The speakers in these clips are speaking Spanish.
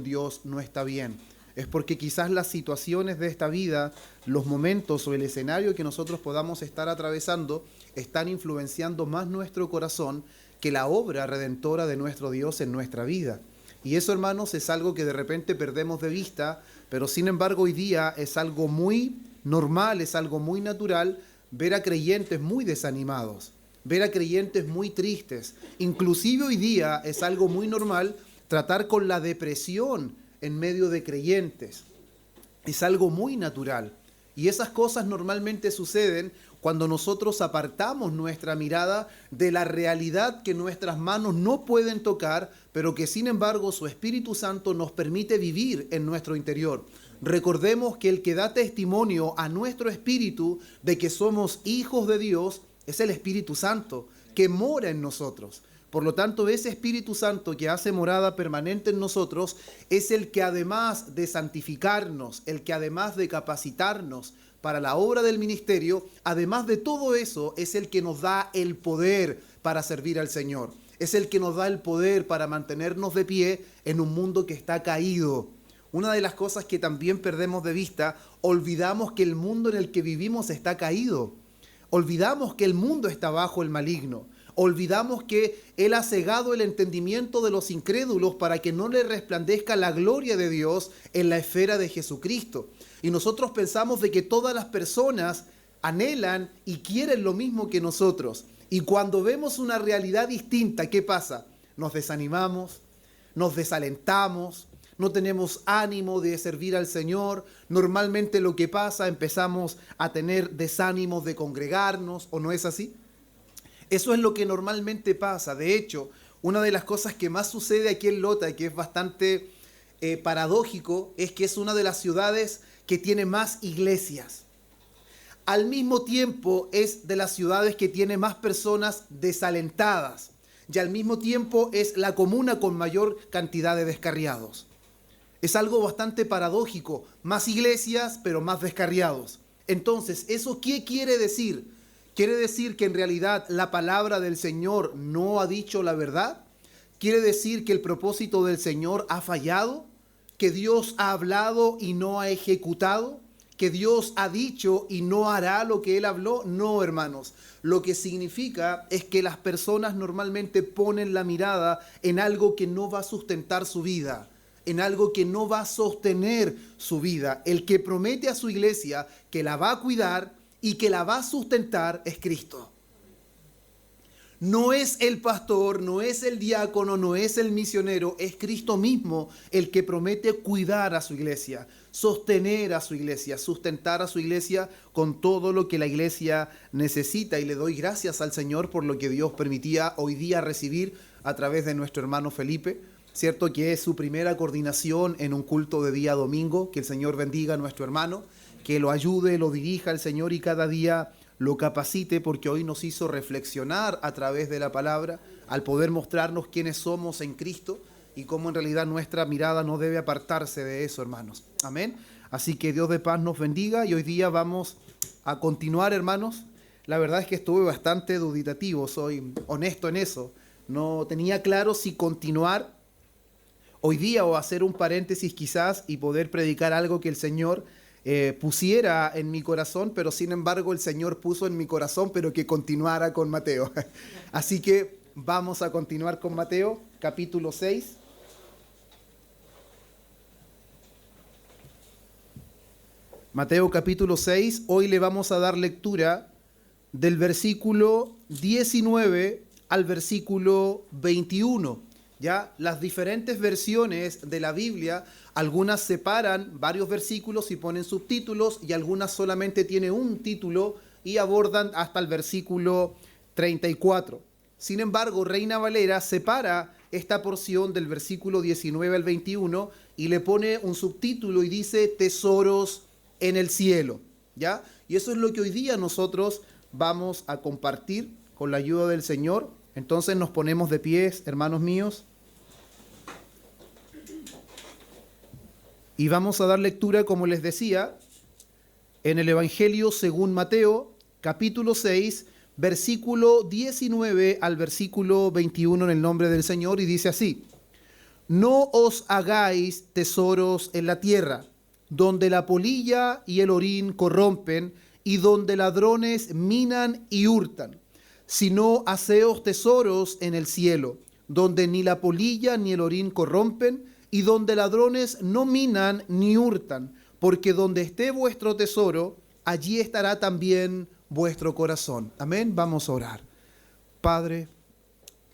Dios no está bien. Es porque quizás las situaciones de esta vida, los momentos o el escenario que nosotros podamos estar atravesando, están influenciando más nuestro corazón que la obra redentora de nuestro Dios en nuestra vida. Y eso, hermanos, es algo que de repente perdemos de vista, pero sin embargo hoy día es algo muy normal, es algo muy natural ver a creyentes muy desanimados, ver a creyentes muy tristes. Inclusive hoy día es algo muy normal tratar con la depresión en medio de creyentes. Es algo muy natural. Y esas cosas normalmente suceden cuando nosotros apartamos nuestra mirada de la realidad que nuestras manos no pueden tocar, pero que sin embargo su Espíritu Santo nos permite vivir en nuestro interior. Recordemos que el que da testimonio a nuestro espíritu de que somos hijos de Dios es el Espíritu Santo, que mora en nosotros. Por lo tanto, ese Espíritu Santo que hace morada permanente en nosotros es el que además de santificarnos, el que además de capacitarnos para la obra del ministerio, además de todo eso, es el que nos da el poder para servir al Señor. Es el que nos da el poder para mantenernos de pie en un mundo que está caído. Una de las cosas que también perdemos de vista, olvidamos que el mundo en el que vivimos está caído. Olvidamos que el mundo está bajo el maligno. Olvidamos que Él ha cegado el entendimiento de los incrédulos para que no le resplandezca la gloria de Dios en la esfera de Jesucristo. Y nosotros pensamos de que todas las personas anhelan y quieren lo mismo que nosotros. Y cuando vemos una realidad distinta, ¿qué pasa? Nos desanimamos, nos desalentamos, no tenemos ánimo de servir al Señor. Normalmente lo que pasa, empezamos a tener desánimos de congregarnos, ¿o no es así? Eso es lo que normalmente pasa. De hecho, una de las cosas que más sucede aquí en Lota, y que es bastante paradójico, es que es una de las ciudades que tiene más iglesias. Al mismo tiempo es de las ciudades que tiene más personas desalentadas. Y al mismo tiempo es la comuna con mayor cantidad de descarriados. Es algo bastante paradójico. Más iglesias, pero más descarriados. Entonces, ¿eso qué quiere decir? ¿Quiere decir que en realidad la palabra del Señor no ha dicho la verdad? ¿Quiere decir que el propósito del Señor ha fallado? ¿Que Dios ha hablado y no ha ejecutado? ¿Que Dios ha dicho y no hará lo que Él habló? No, hermanos. Lo que significa es que las personas normalmente ponen la mirada en algo que no va a sustentar su vida, en algo que no va a sostener su vida. El que promete a su iglesia que la va a cuidar y que la va a sustentar es Cristo. No es el pastor, no es el diácono, no es el misionero, es Cristo mismo el que promete cuidar a su iglesia, sostener a su iglesia, sustentar a su iglesia con todo lo que la iglesia necesita. Y le doy gracias al Señor por lo que Dios permitía hoy día recibir a través de nuestro hermano Felipe, cierto que es su primera coordinación en un culto de día domingo. Que el Señor bendiga a nuestro hermano, que lo ayude, lo dirija el Señor y cada día lo capacite, porque hoy nos hizo reflexionar a través de la palabra, al poder mostrarnos quiénes somos en Cristo y cómo en realidad nuestra mirada no debe apartarse de eso, hermanos. Amén. Así que Dios de paz nos bendiga y hoy día vamos a continuar, hermanos. La verdad es que estuve bastante duditativo, soy honesto en eso. No tenía claro si continuar hoy día o hacer un paréntesis quizás y poder predicar algo que el Señor pusiera en mi corazón, pero sin embargo el Señor puso en mi corazón, pero que continuara con Mateo. Así que vamos a continuar con Mateo, capítulo 6. Mateo capítulo 6, hoy le vamos a dar lectura del versículo 19 al versículo 21. Ya las diferentes versiones de la Biblia, algunas separan varios versículos y ponen subtítulos, y algunas solamente tienen un título y abordan hasta el versículo 34. Sin embargo, Reina Valera separa esta porción del versículo 19 al 21 y le pone un subtítulo y dice tesoros en el cielo, ¿ya? Y eso es lo que hoy día nosotros vamos a compartir con la ayuda del Señor. Entonces nos ponemos de pies, hermanos míos, y vamos a dar lectura, como les decía, en el Evangelio según Mateo, capítulo 6, versículo 19 al versículo 21 en el nombre del Señor, y dice así: no os hagáis tesoros en la tierra, donde la polilla y el orín corrompen, y donde ladrones minan y hurtan, sino haceos tesoros en el cielo, donde ni la polilla ni el orín corrompen, y donde ladrones no minan ni hurtan, porque donde esté vuestro tesoro, allí estará también vuestro corazón. Amén. Vamos a orar. Padre,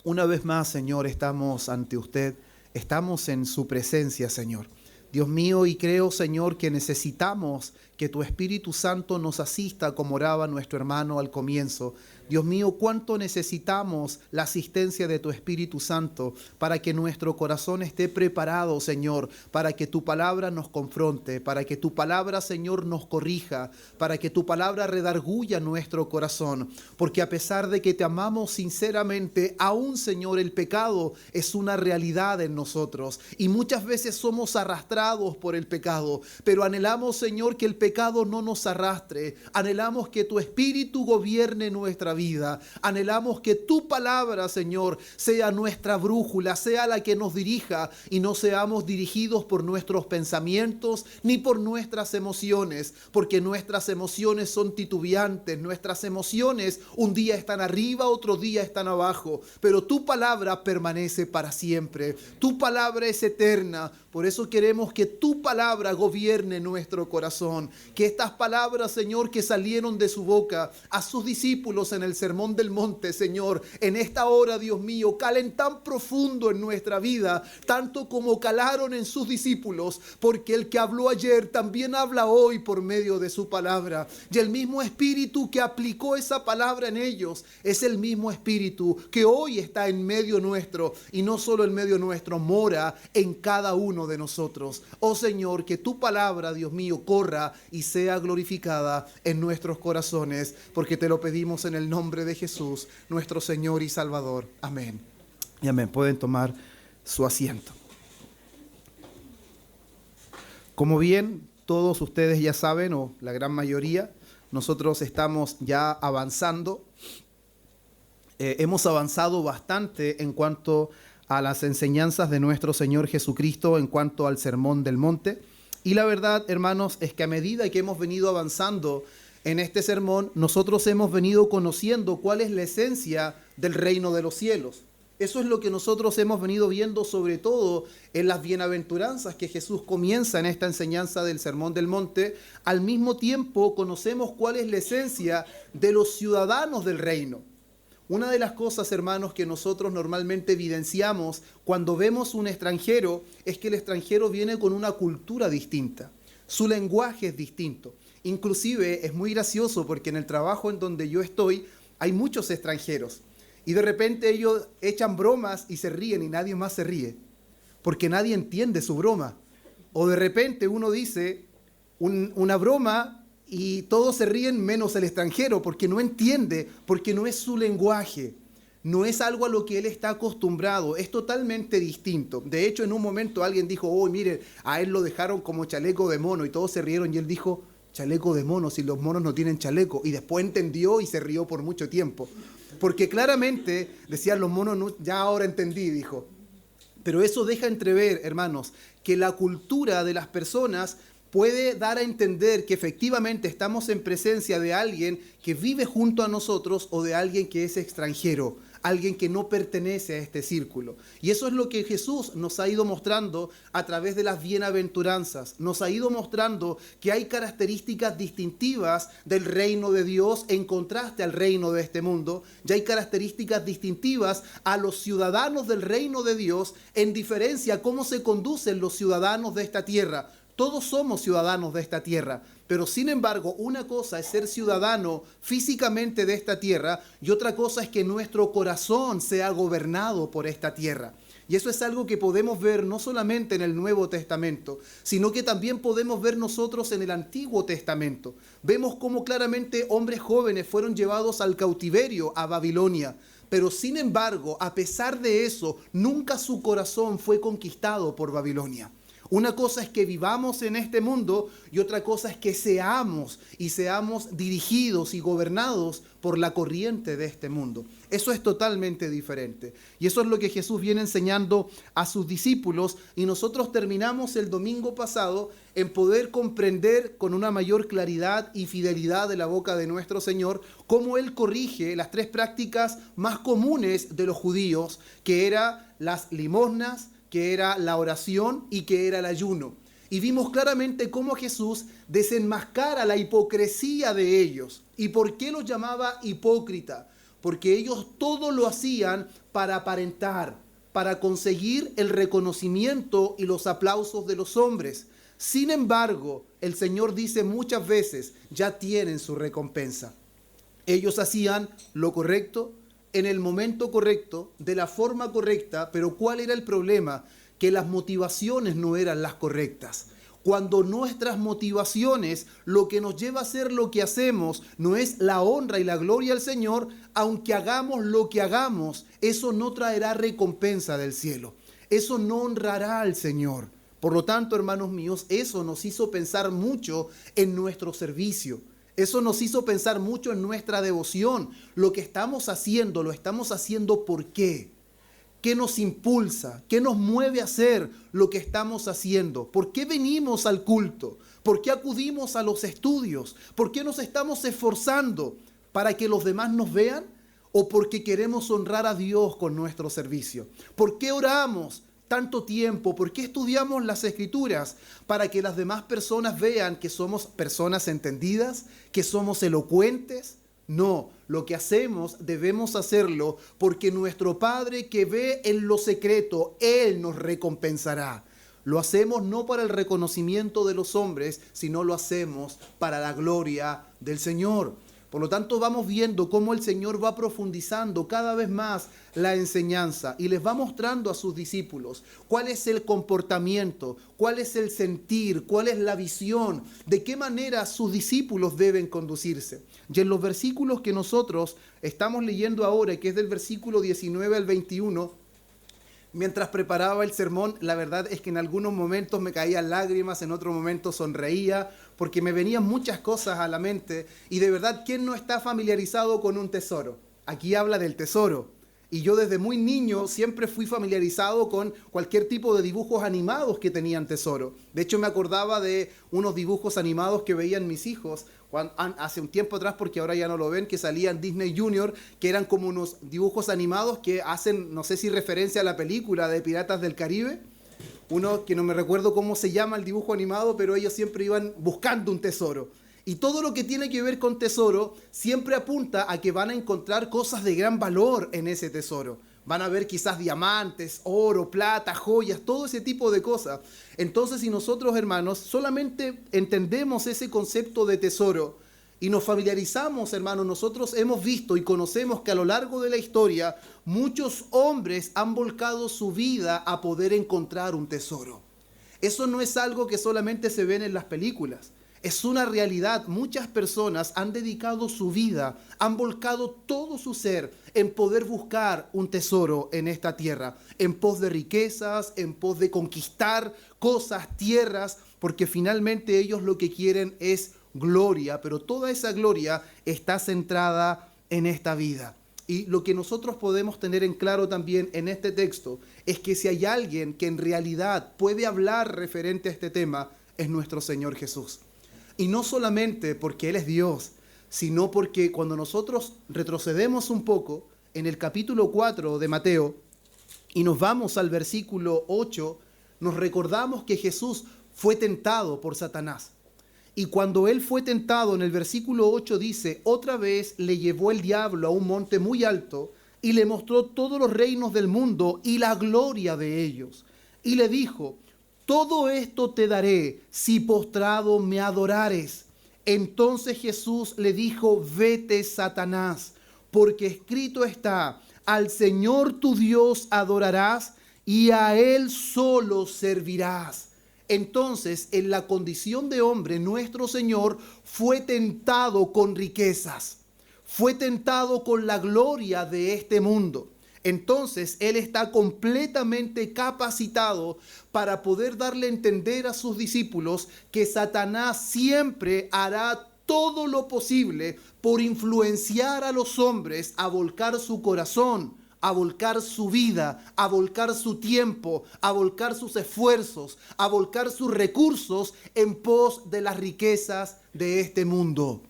una vez más, Señor, estamos ante usted, estamos en su presencia, Señor. Dios mío, y creo, Señor, que necesitamos que tu Espíritu Santo nos asista como oraba nuestro hermano al comienzo. Dios mío, cuánto necesitamos la asistencia de tu Espíritu Santo para que nuestro corazón esté preparado, Señor, para que tu palabra nos confronte, para que tu palabra, Señor, nos corrija, para que tu palabra redarguya nuestro corazón. Porque a pesar de que te amamos sinceramente, aún, Señor, el pecado es una realidad en nosotros. Y muchas veces somos arrastrados por el pecado, pero anhelamos, Señor, que el pecado no nos arrastre. Anhelamos que tu Espíritu gobierne nuestra vida. Anhelamos que tu palabra, Señor, sea nuestra brújula, sea la que nos dirija y no seamos dirigidos por nuestros pensamientos ni por nuestras emociones, porque nuestras emociones son titubeantes, nuestras emociones un día están arriba, otro día están abajo, pero tu palabra permanece para siempre. Tu palabra es eterna. Por eso queremos que tu palabra gobierne nuestro corazón. Que estas palabras, Señor, que salieron de su boca a sus discípulos en el Sermón del Monte, Señor, en esta hora, Dios mío, calen tan profundo en nuestra vida, tanto como calaron en sus discípulos, porque el que habló ayer también habla hoy por medio de su palabra. Y el mismo Espíritu que aplicó esa palabra en ellos es el mismo Espíritu que hoy está en medio nuestro, y no solo en medio nuestro, mora en cada uno de nosotros. Oh Señor, que tu palabra, Dios mío, corra y sea glorificada en nuestros corazones, porque te lo pedimos en el nombre de Jesús, nuestro Señor y Salvador. Amén. Y amén. Pueden tomar su asiento. Como bien todos ustedes ya saben, o la gran mayoría, nosotros estamos ya avanzando. Hemos avanzado bastante en cuanto a las enseñanzas de nuestro Señor Jesucristo, en cuanto al Sermón del Monte. Y la verdad, hermanos, es que a medida que hemos venido avanzando en este sermón, nosotros hemos venido conociendo cuál es la esencia del reino de los cielos. Eso es lo que nosotros hemos venido viendo, sobre todo en las bienaventuranzas que Jesús comienza en esta enseñanza del Sermón del Monte. Al mismo tiempo, conocemos cuál es la esencia de los ciudadanos del reino. Una de las cosas, hermanos, que nosotros normalmente evidenciamos cuando vemos un extranjero es que el extranjero viene con una cultura distinta. Su lenguaje es distinto. Inclusive es muy gracioso porque en el trabajo en donde yo estoy hay muchos extranjeros y de repente ellos echan bromas y se ríen y nadie más se ríe porque nadie entiende su broma. O de repente uno dice una broma y todos se ríen menos el extranjero porque no entiende, porque no es su lenguaje. No es algo a lo que él está acostumbrado, es totalmente distinto. De hecho, en un momento alguien dijo, oh, mire, a él lo dejaron como chaleco de mono y todos se rieron y él dijo, chaleco de mono, si los monos no tienen chaleco. Y después entendió y se rió por mucho tiempo. Porque claramente decían los monos, no, ya ahora entendí, dijo. Pero eso deja entrever, hermanos, que la cultura de las personas puede dar a entender que efectivamente estamos en presencia de alguien que vive junto a nosotros o de alguien que es extranjero, alguien que no pertenece a este círculo. Y eso es lo que Jesús nos ha ido mostrando a través de las bienaventuranzas. Nos ha ido mostrando que hay características distintivas del reino de Dios en contraste al reino de este mundo. Y hay características distintivas a los ciudadanos del reino de Dios en diferencia a cómo se conducen los ciudadanos de esta tierra. Todos somos ciudadanos de esta tierra, pero sin embargo, una cosa es ser ciudadano físicamente de esta tierra y otra cosa es que nuestro corazón sea gobernado por esta tierra. Y eso es algo que podemos ver no solamente en el Nuevo Testamento, sino que también podemos ver nosotros en el Antiguo Testamento. Vemos cómo claramente hombres jóvenes fueron llevados al cautiverio a Babilonia, pero sin embargo, a pesar de eso, nunca su corazón fue conquistado por Babilonia. Una cosa es que vivamos en este mundo y otra cosa es que seamos dirigidos y gobernados por la corriente de este mundo. Eso es totalmente diferente. Y eso es lo que Jesús viene enseñando a sus discípulos, y nosotros terminamos el domingo pasado en poder comprender con una mayor claridad y fidelidad de la boca de nuestro Señor cómo Él corrige las tres prácticas más comunes de los judíos, que eran las limosnas, que era la oración y que era el ayuno. Y vimos claramente cómo Jesús desenmascara la hipocresía de ellos. ¿Y por qué los llamaba hipócrita? Porque ellos todo lo hacían para aparentar, para conseguir el reconocimiento y los aplausos de los hombres. Sin embargo, el Señor dice muchas veces, ya tienen su recompensa. Ellos hacían lo correcto, en el momento correcto, de la forma correcta, pero ¿cuál era el problema? Que las motivaciones no eran las correctas. Cuando nuestras motivaciones, lo que nos lleva a hacer lo que hacemos, no es la honra y la gloria al Señor, aunque hagamos lo que hagamos, eso no traerá recompensa del cielo. Eso no honrará al Señor. Por lo tanto, hermanos míos, eso nos hizo pensar mucho en nuestro servicio. Eso nos hizo pensar mucho en nuestra devoción. Lo que estamos haciendo, lo estamos haciendo ¿por qué? ¿Qué nos impulsa? ¿Qué nos mueve a hacer lo que estamos haciendo? ¿Por qué venimos al culto? ¿Por qué acudimos a los estudios? ¿Por qué nos estamos esforzando? ¿Para que los demás nos vean? ¿O porque queremos honrar a Dios con nuestro servicio? ¿Por qué oramos tanto tiempo? ¿Por qué estudiamos las Escrituras? Para que las demás personas vean que somos personas entendidas, que somos elocuentes. No, lo que hacemos debemos hacerlo porque nuestro Padre que ve en lo secreto, Él nos recompensará. Lo hacemos no para el reconocimiento de los hombres, sino lo hacemos para la gloria del Señor. Por lo tanto, vamos viendo cómo el Señor va profundizando cada vez más la enseñanza y les va mostrando a sus discípulos cuál es el comportamiento, cuál es el sentir, cuál es la visión, de qué manera sus discípulos deben conducirse. Y en los versículos que nosotros estamos leyendo ahora, que es del versículo 19 al 21, mientras preparaba el sermón, la verdad es que en algunos momentos me caían lágrimas, en otros momentos sonreía, porque me venían muchas cosas a la mente. Y de verdad, ¿quién no está familiarizado con un tesoro? Aquí habla del tesoro. Y yo desde muy niño siempre fui familiarizado con cualquier tipo de dibujos animados que tenían tesoro. De hecho, me acordaba de unos dibujos animados que veían mis hijos hace un tiempo atrás, porque ahora ya no lo ven, que salían Disney Junior, que eran como unos dibujos animados que hacen, no sé si referencia a la película de Piratas del Caribe. Uno que no me recuerdo cómo se llama el dibujo animado, pero ellos siempre iban buscando un tesoro. Y todo lo que tiene que ver con tesoro siempre apunta a que van a encontrar cosas de gran valor en ese tesoro. Van a ver quizás diamantes, oro, plata, joyas, todo ese tipo de cosas. Entonces, si nosotros, hermanos, solamente entendemos ese concepto de tesoro y nos familiarizamos, hermanos, nosotros hemos visto y conocemos que a lo largo de la historia muchos hombres han volcado su vida a poder encontrar un tesoro. Eso no es algo que solamente se ven en las películas. Es una realidad. Muchas personas han dedicado su vida, han volcado todo su ser en poder buscar un tesoro en esta tierra, en pos de riquezas, en pos de conquistar cosas, tierras, porque finalmente ellos lo que quieren es gloria, pero toda esa gloria está centrada en esta vida. Y lo que nosotros podemos tener en claro también en este texto es que si hay alguien que en realidad puede hablar referente a este tema, es nuestro Señor Jesús. Y no solamente porque Él es Dios, sino porque cuando nosotros retrocedemos un poco en el capítulo 4 de Mateo y nos vamos al versículo 8, nos recordamos que Jesús fue tentado por Satanás. Y cuando Él fue tentado, en el versículo 8 dice, otra vez le llevó el diablo a un monte muy alto y le mostró todos los reinos del mundo y la gloria de ellos. Y le dijo, todo esto te daré si postrado me adorares. Entonces Jesús le dijo, vete, Satanás, porque escrito está, al Señor tu Dios adorarás y a Él solo servirás. Entonces, en la condición de hombre, nuestro Señor fue tentado con riquezas, fue tentado con la gloria de este mundo. entonces Él está completamente capacitado para poder darle a entender a sus discípulos que Satanás siempre hará todo lo posible por influenciar a los hombres a volcar su corazón, a volcar su vida, a volcar su tiempo, a volcar sus esfuerzos, a volcar sus recursos en pos de las riquezas de este mundo.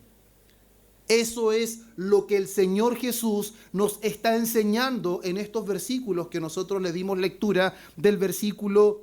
Eso es lo que el Señor Jesús nos está enseñando en estos versículos que nosotros le dimos lectura, del versículo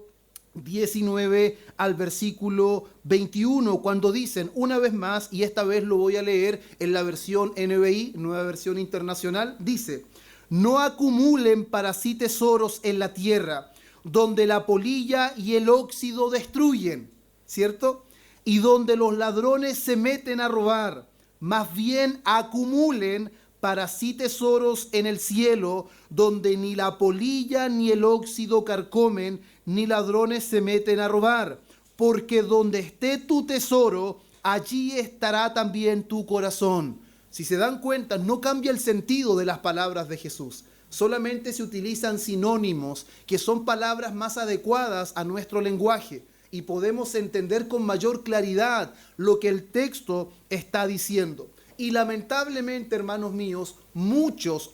19 al versículo 21, cuando dicen una vez más, y esta vez lo voy a leer en la versión NBI, Nueva Versión Internacional, dice: no acumulen para sí tesoros en la tierra, donde la polilla y el óxido destruyen, ¿cierto? Y donde los ladrones se meten a robar. Más bien acumulen para sí tesoros en el cielo, donde ni la polilla ni el óxido carcomen, ni ladrones se meten a robar. Porque donde esté tu tesoro, allí estará también tu corazón. Si se dan cuenta, no cambia el sentido de las palabras de Jesús. Solamente se utilizan sinónimos, que son palabras más adecuadas a nuestro lenguaje, y podemos entender con mayor claridad lo que el texto está diciendo. Y lamentablemente, hermanos míos, muchos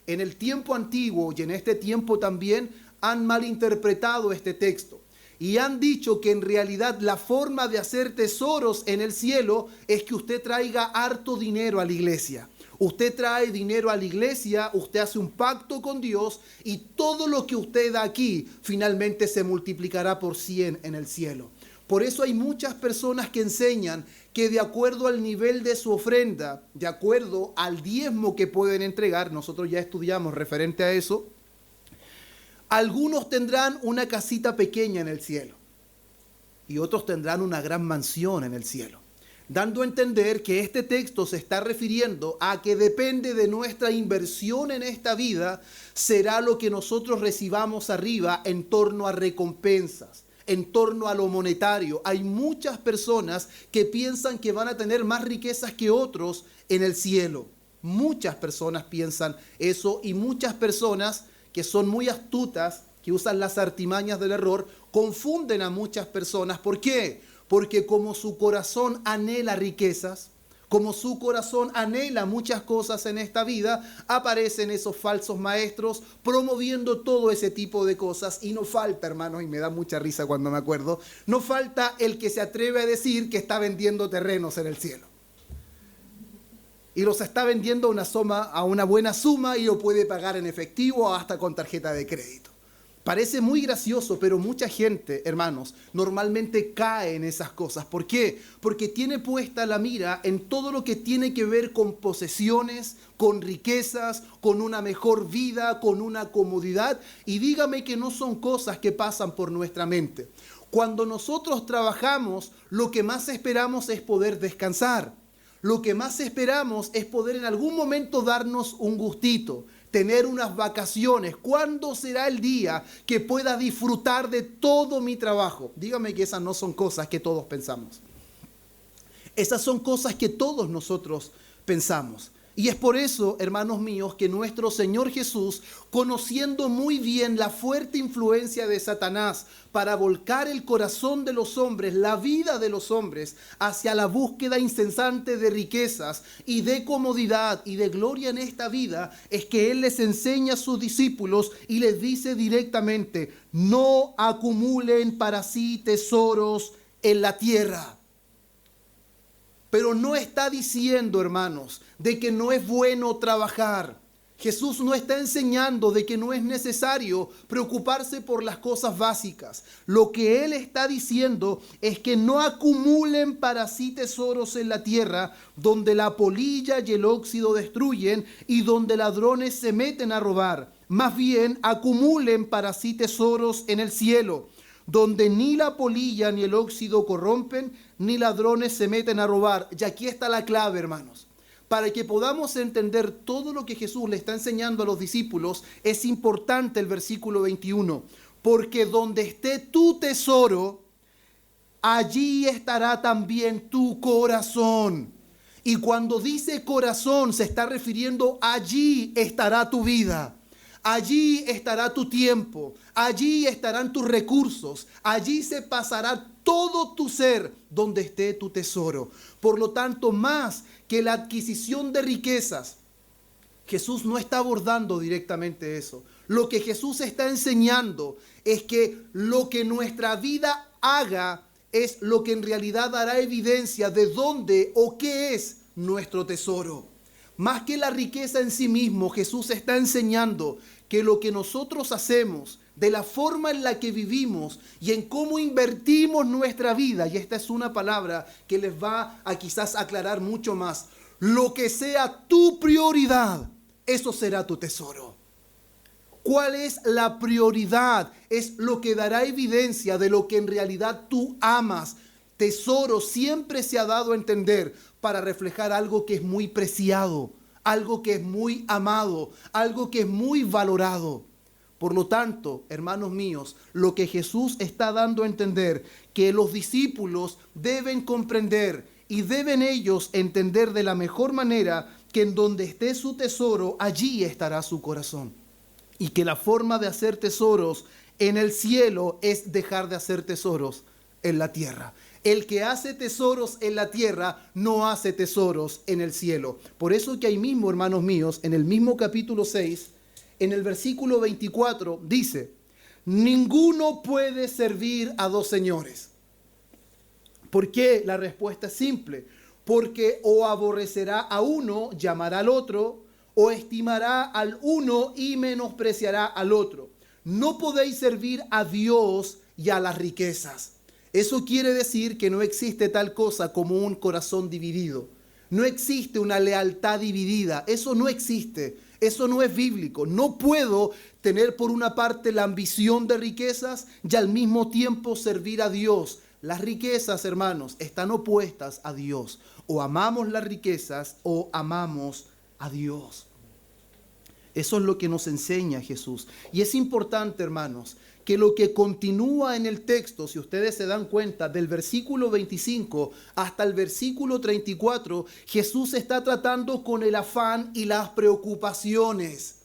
en el tiempo antiguo y en este tiempo también han malinterpretado este texto. Y han dicho que en realidad la forma de hacer tesoros en el cielo es que usted traiga harto dinero a la iglesia. Usted trae dinero a la iglesia, usted hace un pacto con Dios y todo lo que usted da aquí finalmente se multiplicará por 100 en el cielo. Por eso hay muchas personas que enseñan que de acuerdo al nivel de su ofrenda, de acuerdo al diezmo que pueden entregar, nosotros ya estudiamos referente a eso, algunos tendrán una casita pequeña en el cielo y otros tendrán una gran mansión en el cielo, dando a entender que este texto se está refiriendo a que depende de nuestra inversión en esta vida, será lo que nosotros recibamos arriba en torno a recompensas, en torno a lo monetario. Hay muchas personas que piensan que van a tener más riquezas que otros en el cielo. Muchas personas piensan eso, y muchas personas que son muy astutas, que usan las artimañas del error, confunden a muchas personas. ¿Por qué? Porque como su corazón anhela riquezas, como su corazón anhela muchas cosas en esta vida, aparecen esos falsos maestros promoviendo todo ese tipo de cosas. Y no falta, hermanos, y me da mucha risa cuando me acuerdo, no falta el que se atreve a decir que está vendiendo terrenos en el cielo. Y los está vendiendo a una buena suma, y lo puede pagar en efectivo o hasta con tarjeta de crédito. Parece muy gracioso, pero mucha gente, hermanos, normalmente cae en esas cosas. ¿Por qué? Porque tiene puesta la mira en todo lo que tiene que ver con posesiones, con riquezas, con una mejor vida, con una comodidad. Y dígame que no son cosas que pasan por nuestra mente. Cuando nosotros trabajamos, lo que más esperamos es poder descansar. Lo que más esperamos es poder en algún momento darnos un gustito, tener unas vacaciones. ¿Cuándo será el día que pueda disfrutar de todo mi trabajo? Dígame que esas no son cosas que todos pensamos. Esas son cosas que todos nosotros pensamos. Y es por eso, hermanos míos, que nuestro Señor Jesús, conociendo muy bien la fuerte influencia de Satanás para volcar el corazón de los hombres, la vida de los hombres, hacia la búsqueda incesante de riquezas y de comodidad y de gloria en esta vida, es que Él les enseña a sus discípulos y les dice directamente: no acumulen para sí tesoros en la tierra. Pero no está diciendo, hermanos, de que no es bueno trabajar. Jesús no está enseñando de que no es necesario preocuparse por las cosas básicas. Lo que Él está diciendo es que no acumulen para sí tesoros en la tierra, donde la polilla y el óxido destruyen y donde ladrones se meten a robar. Más bien, acumulen para sí tesoros en el cielo, donde ni la polilla ni el óxido corrompen, ni ladrones se meten a robar. Y aquí está la clave, hermanos. Para que podamos entender todo lo que Jesús le está enseñando a los discípulos, es importante el versículo 21. Porque donde esté tu tesoro, allí estará también tu corazón. Y cuando dice corazón, se está refiriendo allí estará tu vida. allí estará tu tiempo, allí estarán tus recursos, allí se pasará todo tu ser donde esté tu tesoro. Por lo tanto, más que la adquisición de riquezas, Jesús no está abordando directamente eso. Lo que Jesús está enseñando es que lo que nuestra vida haga es lo que en realidad dará evidencia de dónde o qué es nuestro tesoro. Más que la riqueza en sí mismo, Jesús está enseñando que lo que nosotros hacemos, de la forma en la que vivimos y en cómo invertimos nuestra vida, y esta es una palabra que les va a quizás aclarar mucho más, lo que sea tu prioridad, eso será tu tesoro. ¿Cuál es la prioridad? Es lo que dará evidencia de lo que en realidad tú amas. Tesoro siempre se ha dado a entender para reflejar algo que es muy preciado, algo que es muy amado, algo que es muy valorado. Por lo tanto, hermanos míos, lo que Jesús está dando a entender, que los discípulos deben comprender y deben ellos entender de la mejor manera que en donde esté su tesoro, allí estará su corazón. Y que la forma de hacer tesoros en el cielo es dejar de hacer tesoros en la tierra. El que hace tesoros en la tierra no hace tesoros en el cielo. Por eso que ahí mismo, hermanos míos, en el mismo capítulo 6, en el versículo 24, dice: ninguno puede servir a dos señores. ¿Por qué? La respuesta es simple. Porque o aborrecerá a uno, llamará al otro, o estimará al uno y menospreciará al otro. No podéis servir a Dios y a las riquezas. Eso quiere decir que no existe tal cosa como un corazón dividido. No existe una lealtad dividida. Eso no existe. Eso no es bíblico. No puedo tener por una parte la ambición de riquezas y al mismo tiempo servir a Dios. Las riquezas, hermanos, están opuestas a Dios. O amamos las riquezas o amamos a Dios. Eso es lo que nos enseña Jesús. Y es importante, hermanos, que lo que continúa en el texto, si ustedes se dan cuenta, del versículo 25 hasta el versículo 34, Jesús está tratando con el afán y las preocupaciones.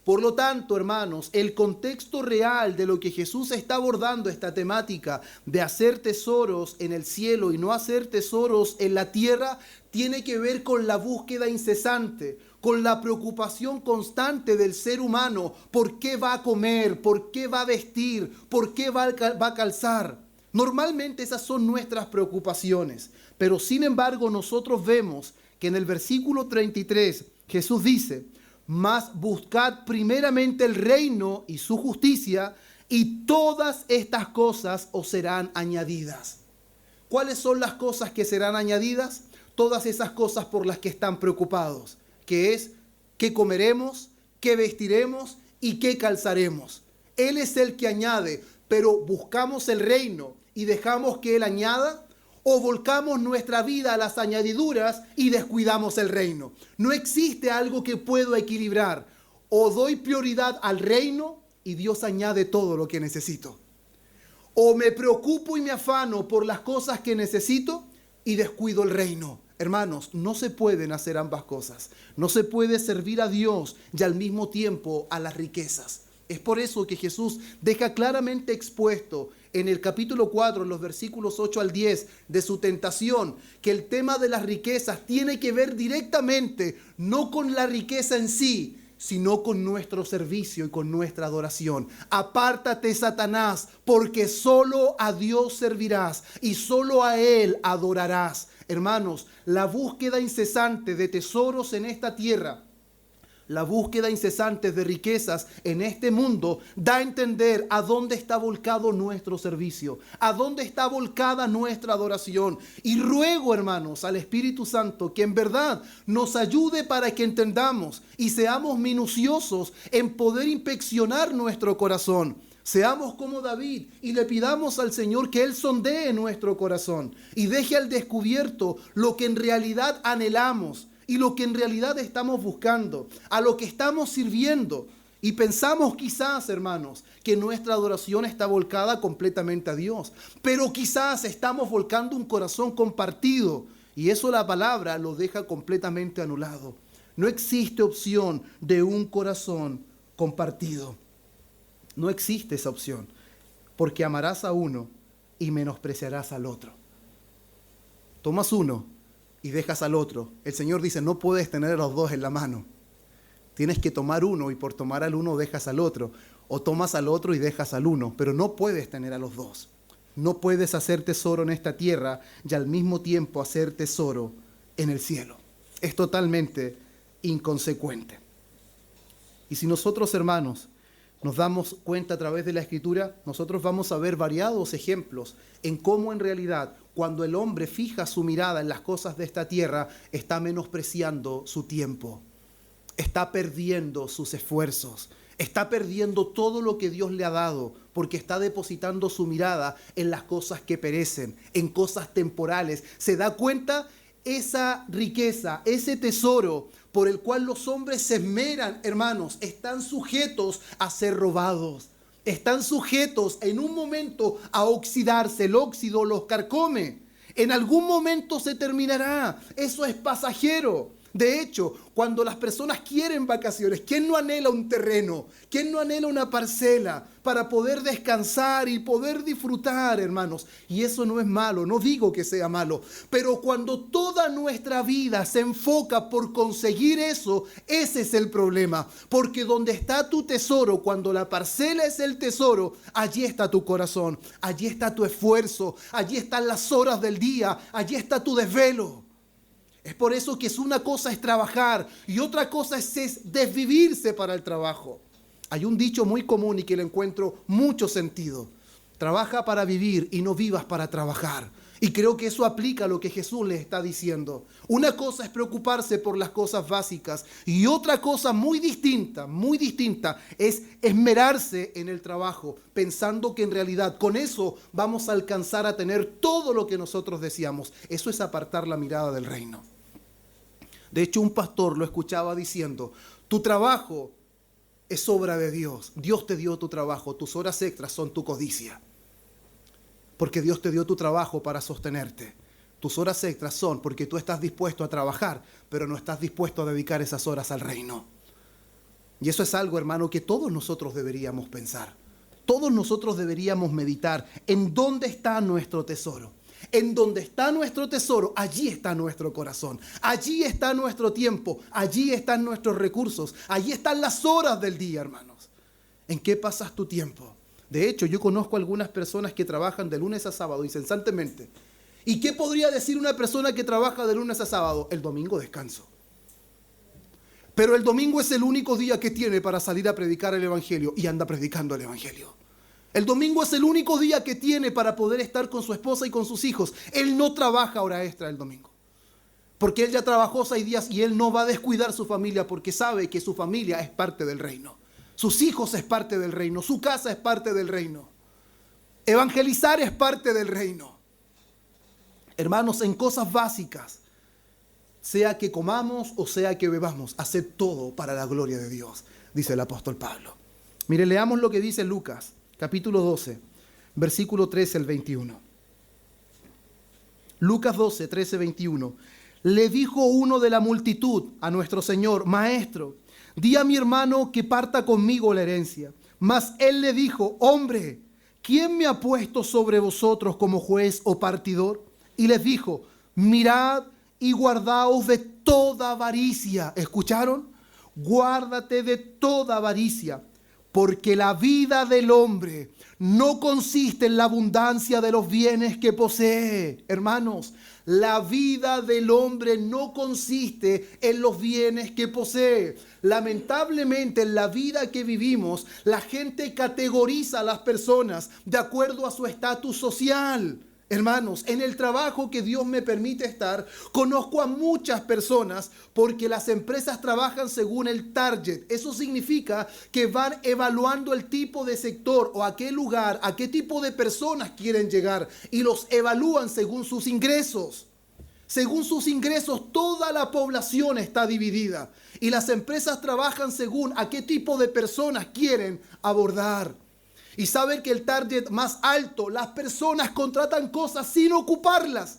Por lo tanto, hermanos, el contexto real de lo que Jesús está abordando, esta temática de hacer tesoros en el cielo y no hacer tesoros en la tierra, tiene que ver con la búsqueda incesante, con la preocupación constante del ser humano. ¿Por qué va a comer? ¿Por qué va a vestir? ¿Por qué va a calzar? Normalmente esas son nuestras preocupaciones. Pero sin embargo nosotros vemos que en el versículo 33 Jesús dice: mas buscad primeramente el reino y su justicia, y todas estas cosas os serán añadidas. ¿Cuáles son las cosas que serán añadidas? Todas esas cosas por las que están preocupados, que es qué comeremos, qué vestiremos y qué calzaremos. Él es el que añade, pero buscamos el reino y dejamos que Él añada, o volcamos nuestra vida a las añadiduras y descuidamos el reino. No existe algo que puedo equilibrar. O doy prioridad al reino y Dios añade todo lo que necesito. O me preocupo y me afano por las cosas que necesito y descuido el reino. Hermanos, no se pueden hacer ambas cosas. No se puede servir a Dios y al mismo tiempo a las riquezas. Es por eso que Jesús deja claramente expuesto en el capítulo 4, en los versículos 8 al 10 de su tentación, que el tema de las riquezas tiene que ver directamente no con la riqueza en sí, sino con nuestro servicio y con nuestra adoración. Apártate, Satanás, porque solo a Dios servirás y solo a Él adorarás. Hermanos, la búsqueda incesante de tesoros en esta tierra, la búsqueda incesante de riquezas en este mundo da a entender a dónde está volcado nuestro servicio, a dónde está volcada nuestra adoración. Y ruego, hermanos, al Espíritu Santo que en verdad nos ayude para que entendamos y seamos minuciosos en poder inspeccionar nuestro corazón. Seamos como David y le pidamos al Señor que Él sondee nuestro corazón y deje al descubierto lo que en realidad anhelamos y lo que en realidad estamos buscando, a lo que estamos sirviendo. Y pensamos quizás, hermanos, que nuestra adoración está volcada completamente a Dios, pero quizás estamos volcando un corazón compartido y eso la palabra lo deja completamente anulado. No existe opción de un corazón compartido. No existe esa opción, porque amarás a uno y menospreciarás al otro. Tomas uno y dejas al otro. El Señor dice, no puedes tener a los dos en la mano. Tienes que tomar uno y por tomar al uno dejas al otro. O tomas al otro y dejas al uno, pero no puedes tener a los dos. No puedes hacer tesoro en esta tierra y al mismo tiempo hacer tesoro en el cielo. Es totalmente inconsecuente. Y si nosotros, hermanos, nos damos cuenta a través de la Escritura, nosotros vamos a ver variados ejemplos en cómo en realidad, cuando el hombre fija su mirada en las cosas de esta tierra, está menospreciando su tiempo, está perdiendo sus esfuerzos, está perdiendo todo lo que Dios le ha dado, porque está depositando su mirada en las cosas que perecen, en cosas temporales. Se da cuenta esa riqueza, ese tesoro por el cual los hombres se esmeran, hermanos, están sujetos a ser robados. Están sujetos en un momento a oxidarse. El óxido los carcome. En algún momento se terminará. Eso es pasajero. De hecho, cuando las personas quieren vacaciones, ¿quién no anhela un terreno? ¿Quién no anhela una parcela para poder descansar y poder disfrutar, hermanos? Y eso no es malo, no digo que sea malo, pero cuando toda nuestra vida se enfoca por conseguir eso, ese es el problema. Porque donde está tu tesoro, cuando la parcela es el tesoro, allí está tu corazón, allí está tu esfuerzo, allí están las horas del día, allí está tu desvelo. Es por eso que una cosa es trabajar y otra cosa es desvivirse para el trabajo. Hay un dicho muy común y que le encuentro mucho sentido. Trabaja para vivir y no vivas para trabajar. Y creo que eso aplica a lo que Jesús les está diciendo. Una cosa es preocuparse por las cosas básicas y otra cosa muy distinta es esmerarse en el trabajo, pensando que en realidad con eso vamos a alcanzar a tener todo lo que nosotros deseamos. Eso es apartar la mirada del reino. De hecho, un pastor lo escuchaba diciendo, tu trabajo es obra de Dios. Dios te dio tu trabajo, tus horas extras son tu codicia. Porque Dios te dio tu trabajo para sostenerte. Tus horas extras son porque tú estás dispuesto a trabajar, pero no estás dispuesto a dedicar esas horas al reino. Y eso es algo, hermano, que todos nosotros deberíamos pensar. Todos nosotros deberíamos meditar en dónde está nuestro tesoro. En donde está nuestro tesoro, allí está nuestro corazón. Allí está nuestro tiempo. Allí están nuestros recursos. Allí están las horas del día, hermanos. ¿En qué pasas tu tiempo? De hecho, yo conozco algunas personas que trabajan de lunes a sábado incesantemente. ¿Y qué podría decir una persona que trabaja de lunes a sábado? El domingo descanso. Pero el domingo es el único día que tiene para salir a predicar el evangelio y anda predicando el evangelio. El domingo es el único día que tiene para poder estar con su esposa y con sus hijos. Él no trabaja hora extra el domingo. Porque él ya trabajó 6 días y él no va a descuidar su familia porque sabe que su familia es parte del reino. Sus hijos es parte del reino. Su casa es parte del reino. Evangelizar es parte del reino. Hermanos, en cosas básicas, sea que comamos o sea que bebamos, haced todo para la gloria de Dios, dice el apóstol Pablo. Mire, leamos lo que dice Lucas. Capítulo 12, versículo 13 al 21. Lucas 12, 13, 21. Le dijo uno de la multitud a nuestro Señor, Maestro, di a mi hermano que parta conmigo la herencia. Mas él le dijo, hombre, ¿quién me ha puesto sobre vosotros como juez o partidor? Y les dijo, mirad y guardaos de toda avaricia. ¿Escucharon? Guárdate de toda avaricia. Porque la vida del hombre no consiste en la abundancia de los bienes que posee. Hermanos, la vida del hombre no consiste en los bienes que posee. Lamentablemente, en la vida que vivimos, la gente categoriza a las personas de acuerdo a su estatus social. Hermanos, en el trabajo que Dios me permite estar, conozco a muchas personas porque las empresas trabajan según el target. Eso significa que van evaluando el tipo de sector o a qué lugar, a qué tipo de personas quieren llegar y los evalúan según sus ingresos. Según sus ingresos, toda la población está dividida y las empresas trabajan según a qué tipo de personas quieren abordar. Y saben que el target más alto, las personas contratan cosas sin ocuparlas.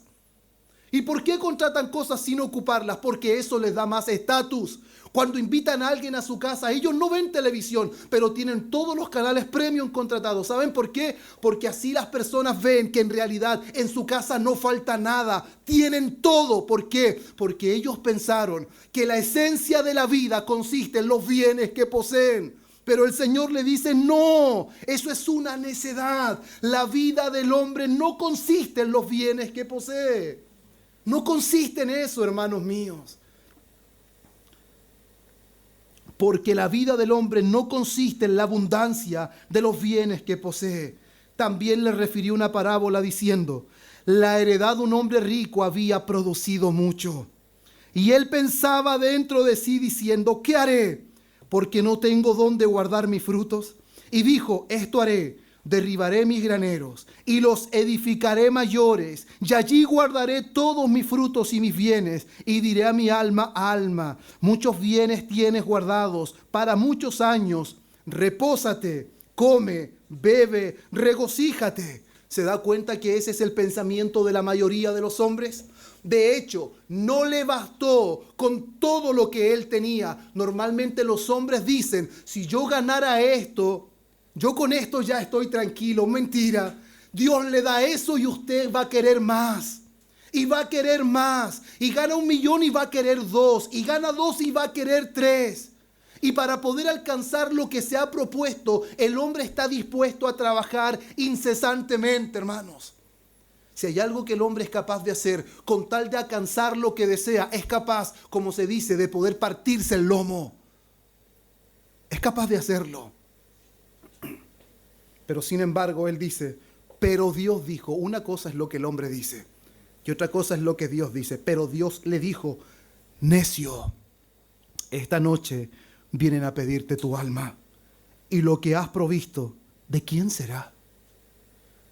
¿Y por qué contratan cosas sin ocuparlas? Porque eso les da más estatus. Cuando invitan a alguien a su casa, ellos no ven televisión, pero tienen todos los canales premium contratados. ¿Saben por qué? Porque así las personas ven que en realidad en su casa no falta nada. Tienen todo. ¿Por qué? Porque ellos pensaron que la esencia de la vida consiste en los bienes que poseen. Pero el Señor le dice, no, eso es una necedad. La vida del hombre no consiste en los bienes que posee. No consiste en eso, hermanos míos. Porque la vida del hombre no consiste en la abundancia de los bienes que posee. También le refirió una parábola diciendo, la heredad de un hombre rico había producido mucho. Y él pensaba dentro de sí diciendo, ¿qué haré? Porque no tengo dónde guardar mis frutos. Y dijo, esto haré. Derribaré mis graneros y los edificaré mayores, y allí guardaré todos mis frutos y mis bienes, y diré a mi alma, alma, muchos bienes tienes guardados para muchos años, repósate, come, bebe, regocíjate. ¿Se da cuenta que ese es el pensamiento de la mayoría de los hombres? De hecho, no le bastó con todo lo que él tenía. Normalmente los hombres dicen, si yo ganara esto, yo con esto ya estoy tranquilo. Mentira. Dios le da eso y usted va a querer más. Y va a querer más. Y gana 1 millón y va a querer 2. Y gana 2 y va a querer 3. Y para poder alcanzar lo que se ha propuesto, el hombre está dispuesto a trabajar incesantemente, hermanos. Si hay algo que el hombre es capaz de hacer con tal de alcanzar lo que desea, es capaz, como se dice, de poder partirse el lomo. Es capaz de hacerlo. Pero sin embargo, él dice, pero Dios dijo, una cosa es lo que el hombre dice y otra cosa es lo que Dios dice. Pero Dios le dijo, necio, esta noche vienen a pedirte tu alma y lo que has provisto, ¿de quién será?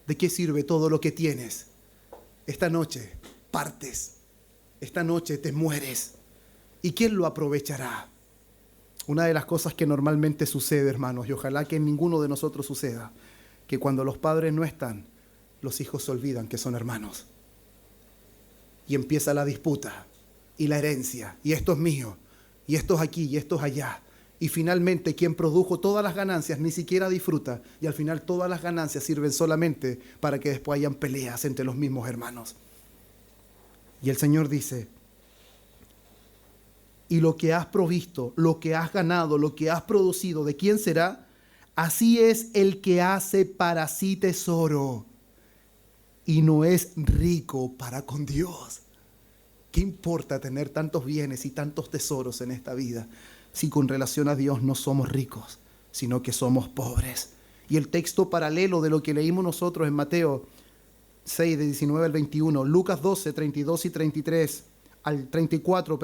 ¿De qué sirve todo lo que tienes? Esta noche partes, esta noche te mueres. ¿Y quién lo aprovechará? Una de las cosas que normalmente sucede, hermanos, y ojalá que en ninguno de nosotros suceda, que cuando los padres no están, los hijos se olvidan que son hermanos. Y empieza la disputa y la herencia, y esto es mío, y esto es aquí, y esto es allá. Y finalmente quien produjo todas las ganancias ni siquiera disfruta, y al final todas las ganancias sirven solamente para que después hayan peleas entre los mismos hermanos. Y el Señor dice, y lo que has provisto, lo que has ganado, lo que has producido, ¿de quién será? Así es el que hace para sí tesoro y no es rico para con Dios. ¿Qué importa tener tantos bienes y tantos tesoros en esta vida si con relación a Dios no somos ricos, sino que somos pobres? Y el texto paralelo de lo que leímos nosotros en Mateo 6, de 19 al 21, Lucas 12, 32 y 33, al 34,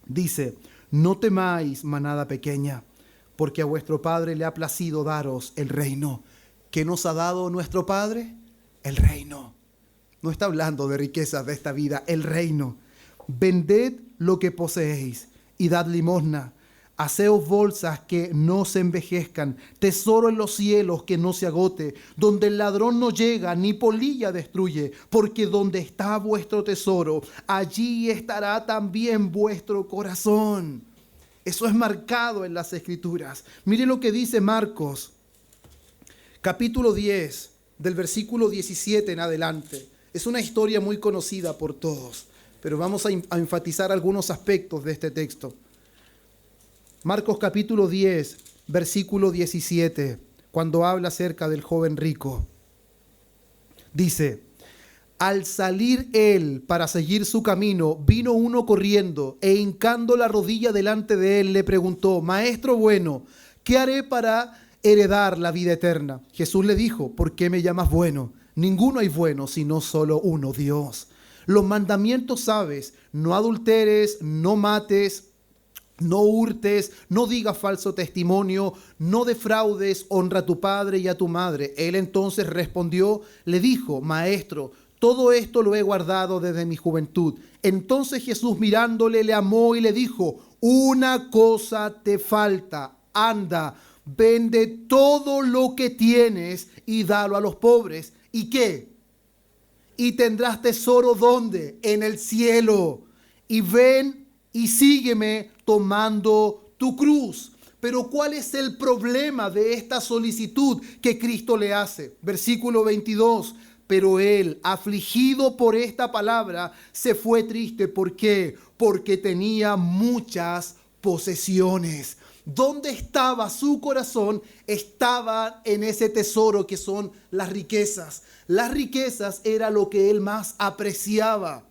dice, no temáis, manada pequeña, porque a vuestro Padre le ha placido daros el reino. ¿Qué nos ha dado nuestro Padre? El reino. No está hablando de riquezas de esta vida, el reino. Vended lo que poseéis y dad limosna. Haceos bolsas que no se envejezcan, tesoro en los cielos que no se agote, donde el ladrón no llega ni polilla destruye, porque donde está vuestro tesoro, allí estará también vuestro corazón. Eso es marcado en las Escrituras. Mire lo que dice Marcos, capítulo 10, del versículo 17 en adelante. Es una historia muy conocida por todos, pero vamos a enfatizar algunos aspectos de este texto. Marcos capítulo 10, versículo 17, cuando habla acerca del joven rico. Dice, al salir él para seguir su camino, vino uno corriendo e hincando la rodilla delante de él, le preguntó, Maestro bueno, ¿qué haré para heredar la vida eterna? Jesús le dijo, ¿por qué me llamas bueno? Ninguno hay bueno, sino solo uno, Dios. Los mandamientos sabes, no adulteres, no mates, no hurtes, no digas falso testimonio, no defraudes, honra a tu padre y a tu madre. Él entonces respondió, le dijo, Maestro, todo esto lo he guardado desde mi juventud. Entonces Jesús mirándole le amó y le dijo, una cosa te falta, anda, vende todo lo que tienes y dalo a los pobres. ¿Y qué? y tendrás tesoro ¿dónde? En el cielo. Y ven y sígueme tomando tu cruz. Pero ¿cuál es el problema de esta solicitud que Cristo le hace? Versículo 22. Pero él, afligido por esta palabra, se fue triste. ¿Por qué? Porque tenía muchas posesiones. ¿Dónde estaba su corazón? Estaba en ese tesoro que son las riquezas. Las riquezas era lo que él más apreciaba.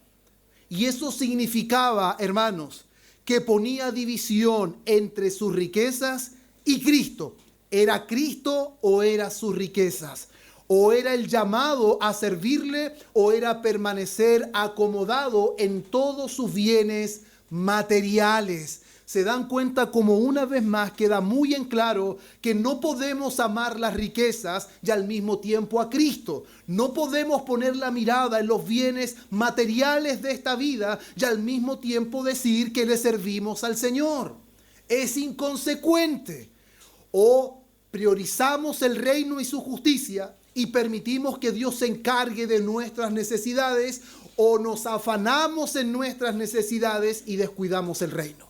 Y eso significaba, hermanos, que ponía división entre sus riquezas y Cristo. ¿Era Cristo o eran sus riquezas? ¿O era el llamado a servirle o era permanecer acomodado en todos sus bienes materiales? Se dan cuenta como una vez más queda muy en claro que no podemos amar las riquezas y al mismo tiempo a Cristo. No podemos poner la mirada en los bienes materiales de esta vida y al mismo tiempo decir que le servimos al Señor. Es inconsecuente. O priorizamos el reino y su justicia y permitimos que Dios se encargue de nuestras necesidades, o nos afanamos en nuestras necesidades y descuidamos el reino.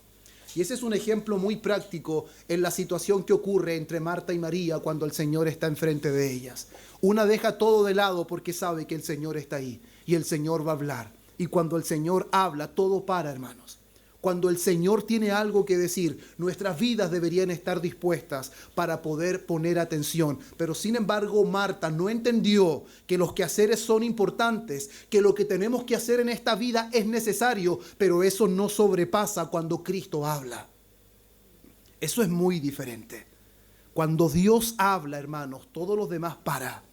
Y ese es un ejemplo muy práctico en la situación que ocurre entre Marta y María cuando el Señor está enfrente de ellas. Una deja todo de lado porque sabe que el Señor está ahí y el Señor va a hablar. Y cuando el Señor habla, todo para, hermanos. Cuando el Señor tiene algo que decir, nuestras vidas deberían estar dispuestas para poder poner atención. Pero sin embargo, Marta no entendió que los quehaceres son importantes, que lo que tenemos que hacer en esta vida es necesario, pero eso no sobrepasa cuando Cristo habla. Eso es muy diferente. Cuando Dios habla, hermanos, todo lo demás para.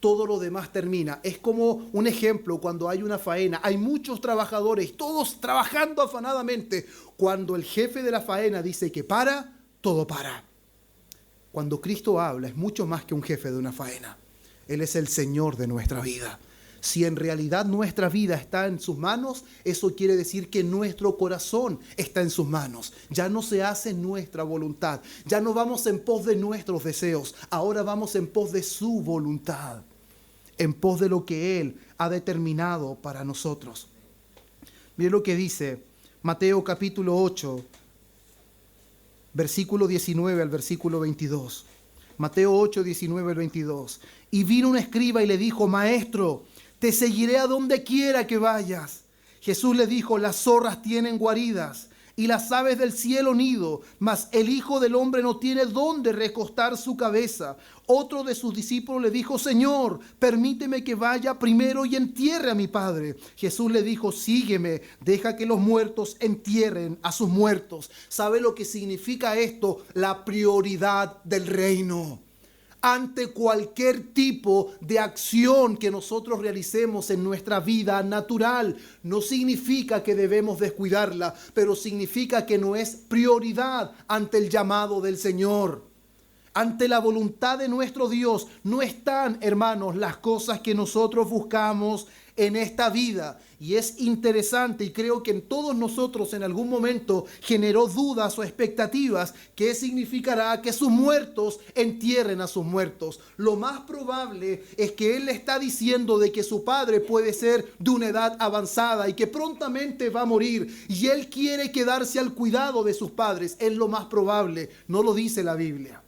Todo lo demás termina. Es como un ejemplo cuando hay una faena. Hay muchos trabajadores, todos trabajando afanadamente. Cuando el jefe de la faena dice que para, todo para. Cuando Cristo habla es mucho más que un jefe de una faena. Él es el Señor de nuestra vida. Si en realidad nuestra vida está en sus manos, eso quiere decir que nuestro corazón está en sus manos. Ya no se hace nuestra voluntad. Ya no vamos en pos de nuestros deseos. Ahora vamos en pos de su voluntad. En pos de lo que Él ha determinado para nosotros. Mire lo que dice Mateo capítulo 8, versículo 19 al versículo 22. Mateo 8, 19 al 22. Y vino un escriba y le dijo: Maestro, te seguiré a donde quiera que vayas. Jesús le dijo: las zorras tienen guaridas y las aves del cielo nido, mas el Hijo del Hombre no tiene dónde recostar su cabeza. Otro de sus discípulos le dijo: Señor, permíteme que vaya primero y entierre a mi Padre. Jesús le dijo: sígueme, deja que los muertos entierren a sus muertos. ¿Sabe lo que significa esto? La prioridad del reino. Ante cualquier tipo de acción que nosotros realicemos en nuestra vida natural, no significa que debemos descuidarla, pero significa que no es prioridad ante el llamado del Señor. Ante la voluntad de nuestro Dios no están, hermanos, las cosas que nosotros buscamos en esta vida. Y es interesante, y creo que en todos nosotros en algún momento generó dudas o expectativas. ¿Qué significará que sus muertos entierren a sus muertos? Lo más probable es que él le está diciendo de que su padre puede ser de una edad avanzada y que prontamente va a morir. Y él quiere quedarse al cuidado de sus padres. Es lo más probable, no lo dice la Biblia.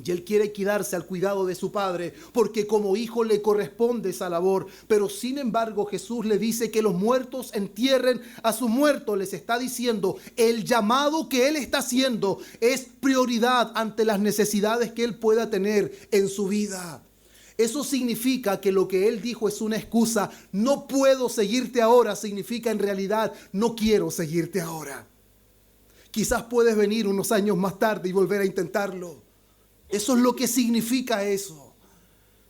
Y él quiere quedarse al cuidado de su padre porque como hijo le corresponde esa labor. Pero sin embargo Jesús le dice que los muertos entierren a sus muertos. Les está diciendo el llamado que él está haciendo es prioridad ante las necesidades que él pueda tener en su vida. Eso significa que lo que él dijo es una excusa. No puedo seguirte ahora significa en realidad no quiero seguirte ahora. Quizás puedes venir unos años más tarde y volver a intentarlo. Eso es lo que significa eso.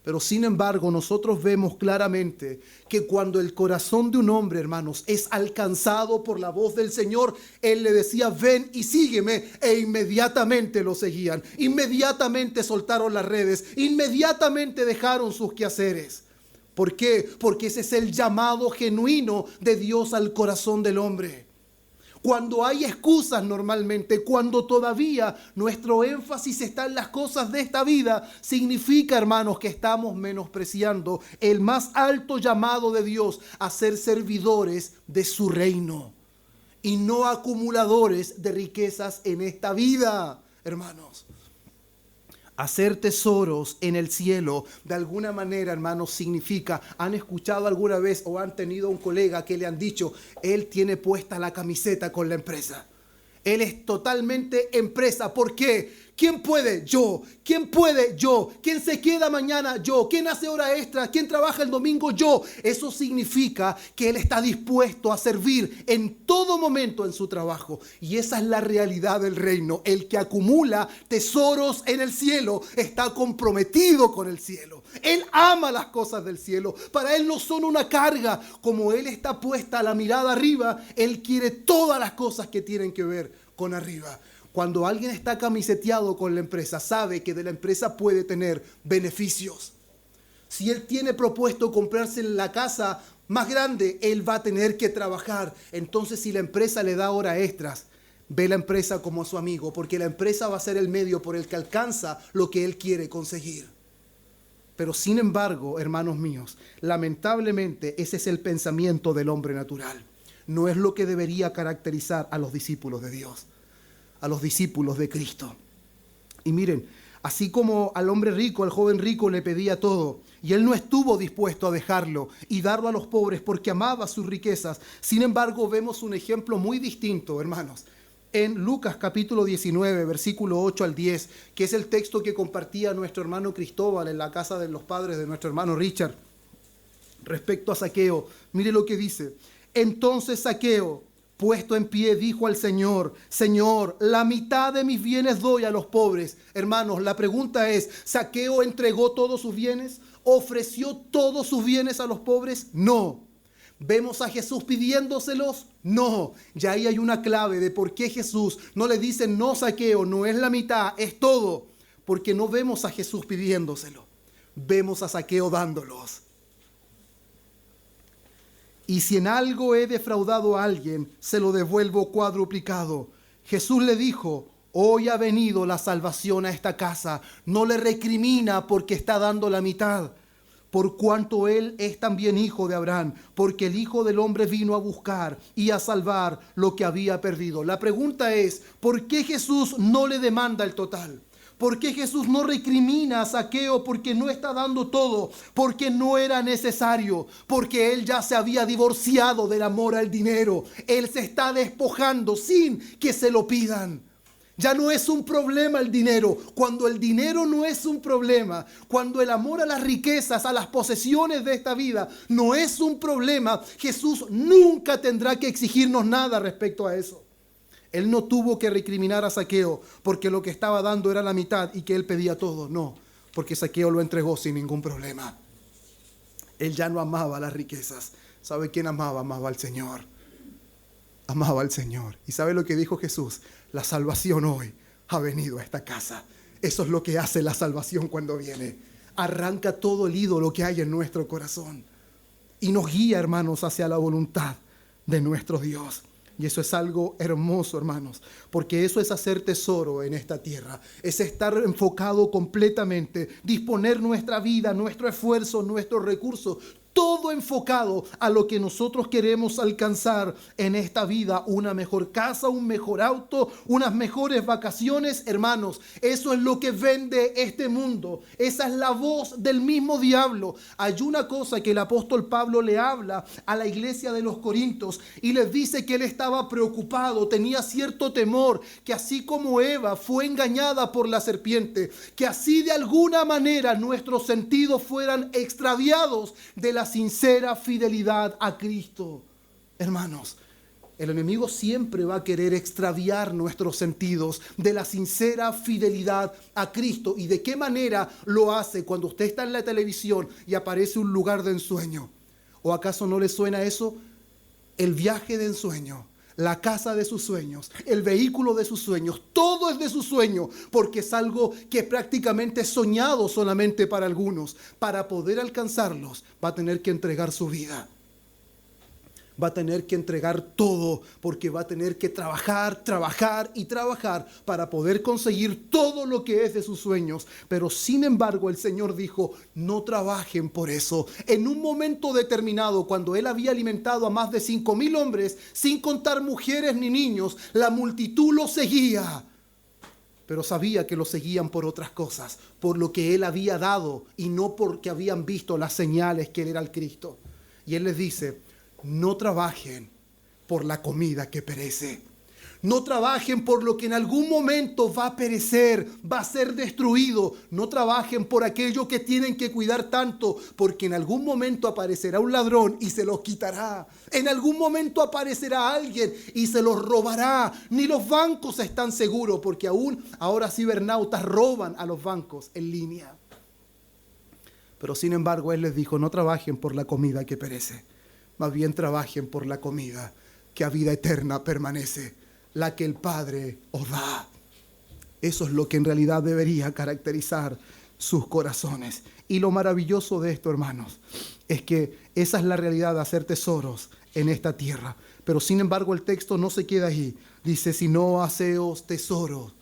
Pero sin embargo, nosotros vemos claramente que cuando el corazón de un hombre, hermanos, es alcanzado por la voz del Señor, Él le decía: ven y sígueme, e inmediatamente lo seguían. Inmediatamente soltaron las redes, inmediatamente dejaron sus quehaceres. ¿Por qué? Porque ese es el llamado genuino de Dios al corazón del hombre. cuando hay excusas normalmente, cuando todavía nuestro énfasis está en las cosas de esta vida, significa, hermanos, que estamos menospreciando el más alto llamado de Dios a ser servidores de su reino y no acumuladores de riquezas en esta vida, hermanos. Hacer tesoros en el cielo, de alguna manera, hermanos, significa, ¿han escuchado alguna vez o han tenido un colega que le han dicho, él tiene puesta la camiseta con la empresa? Él es totalmente empresa. ¿Por qué? ¿Quién puede? Yo. ¿Quién puede? Yo. ¿Quién se queda mañana? Yo. ¿Quién hace hora extra? ¿Quién trabaja el domingo? Yo. Eso significa que él está dispuesto a servir en todo momento en su trabajo. Y esa es la realidad del reino. El que acumula tesoros en el cielo está comprometido con el cielo. Él ama las cosas del cielo. Para él no son una carga. Como él está puesta la mirada arriba, él quiere todas las cosas que tienen que ver con arriba. Cuando alguien está camiseteado con la empresa, sabe que de la empresa puede tener beneficios. Si él tiene propuesto comprarse la casa más grande, él va a tener que trabajar. Entonces, si la empresa le da horas extras, ve la empresa como su amigo, porque la empresa va a ser el medio por el que alcanza lo que él quiere conseguir. Pero sin embargo, hermanos míos, lamentablemente ese es el pensamiento del hombre natural. No es lo que debería caracterizar a los discípulos de Dios, a los discípulos de Cristo. Y miren, así como al hombre rico, al joven rico le pedía todo, y él no estuvo dispuesto a dejarlo y darlo a los pobres porque amaba sus riquezas. Sin embargo, vemos un ejemplo muy distinto, hermanos, en Lucas capítulo 19, versículo 8 al 10, que es el texto que compartía nuestro hermano Cristóbal en la casa de los padres de nuestro hermano Richard. Respecto a Zaqueo, mire lo que dice. Entonces Zaqueo, puesto en pie, dijo al Señor, Señor, la mitad de mis bienes doy a los pobres. Hermanos, la pregunta es, ¿Zaqueo entregó todos sus bienes? ¿Ofreció todos sus bienes a los pobres? No. ¿Vemos a Jesús pidiéndoselos? No. Ya ahí hay una clave de por qué Jesús no le dice, no, Zaqueo, no es la mitad, es todo. Porque no vemos a Jesús pidiéndoselo. Vemos a Zaqueo dándolos. Y si en algo he defraudado a alguien, se lo devuelvo cuadruplicado. Jesús le dijo, hoy ha venido la salvación a esta casa. No le recrimina porque está dando la mitad, por cuanto él es también hijo de Abraham, porque el Hijo del Hombre vino a buscar y a salvar lo que había perdido. La pregunta es, ¿por qué Jesús no le demanda el total? ¿Por qué Jesús no recrimina a Zaqueo porque no está dando todo? Porque no era necesario, porque él ya se había divorciado del amor al dinero. Él se está despojando sin que se lo pidan. Ya no es un problema el dinero. Cuando el dinero no es un problema, cuando el amor a las riquezas, a las posesiones de esta vida no es un problema, Jesús nunca tendrá que exigirnos nada respecto a eso. Él no tuvo que recriminar a Zaqueo porque lo que estaba dando era la mitad y que él pedía todo. No, porque Zaqueo lo entregó sin ningún problema. Él ya no amaba las riquezas. ¿Sabe quién amaba? Amaba al Señor. Amaba al Señor. ¿Y sabe lo que dijo Jesús? La salvación hoy ha venido a esta casa. Eso es lo que hace la salvación cuando viene. Arranca todo el ídolo que hay en nuestro corazón y nos guía, hermanos, hacia la voluntad de nuestro Dios. Y eso es algo hermoso, hermanos, porque eso es hacer tesoro en esta tierra. Es estar enfocado completamente, disponer nuestra vida, nuestro esfuerzo, nuestros recursos, todo enfocado a lo que nosotros queremos alcanzar en esta vida. Una mejor casa, un mejor auto, unas mejores vacaciones. Hermanos, eso es lo que vende este mundo. Esa es la voz del mismo diablo. Hay una cosa que el apóstol Pablo le habla a la iglesia de los Corintios y les dice que él estaba preocupado, tenía cierto temor, que así como Eva fue engañada por la serpiente, que así de alguna manera nuestros sentidos fueran extraviados de la sincera fidelidad a Cristo. Hermanos, el enemigo siempre va a querer extraviar nuestros sentidos de la sincera fidelidad a Cristo. ¿Y de qué manera lo hace? Cuando usted está en la televisión y aparece un lugar de ensueño. ¿O acaso no le suena eso? El viaje de ensueño, la casa de sus sueños, el vehículo de sus sueños, todo es de su sueño, porque es algo que prácticamente es soñado solamente para algunos. Para poder alcanzarlos va a tener que entregar su vida. Va a tener que entregar todo, porque va a tener que trabajar, trabajar y trabajar para poder conseguir todo lo que es de sus sueños. Pero sin embargo el Señor dijo, no trabajen por eso. En un momento determinado, cuando Él había alimentado a más de 5,000 hombres, sin contar mujeres ni niños, la multitud lo seguía. Pero sabía que lo seguían por otras cosas, por lo que Él había dado y no porque habían visto las señales que Él era el Cristo. Y Él les dice, no trabajen por la comida que perece. No trabajen por lo que en algún momento va a perecer, va a ser destruido. No trabajen por aquello que tienen que cuidar tanto, porque en algún momento aparecerá un ladrón y se los quitará. En algún momento aparecerá alguien y se los robará. Ni los bancos están seguros, porque aún ahora cibernautas roban a los bancos en línea. Pero sin embargo, Él les dijo, no trabajen por la comida que perece. Más bien trabajen por la comida que a vida eterna permanece, la que el Padre os da. Eso es lo que en realidad debería caracterizar sus corazones. Y lo maravilloso de esto, hermanos, es que esa es la realidad de hacer tesoros en esta tierra. Pero sin embargo el texto no se queda ahí. Dice, si no haceos tesoros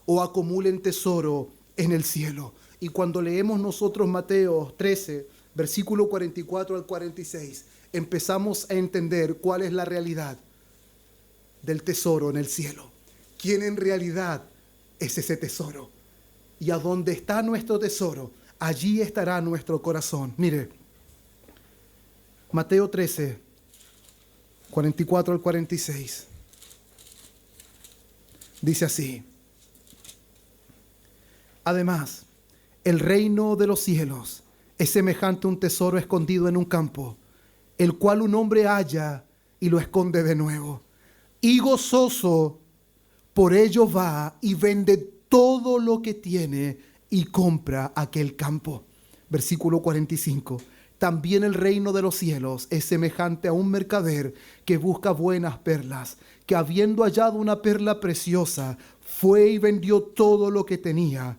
o acumulen tesoro en el cielo. Y cuando leemos nosotros Mateo 13, versículo 44 al 46, empezamos a entender cuál es la realidad del tesoro en el cielo. ¿Quién en realidad es ese tesoro? Y a donde está nuestro tesoro, allí estará nuestro corazón. Mire, Mateo 13, 44 al 46. Dice así. Además, el reino de los cielos es semejante a un tesoro escondido en un campo, el cual un hombre halla y lo esconde de nuevo. Y gozoso por ello va y vende todo lo que tiene y compra aquel campo. Versículo 45. También el reino de los cielos es semejante a un mercader que busca buenas perlas, que habiendo hallado una perla preciosa, fue y vendió todo lo que tenía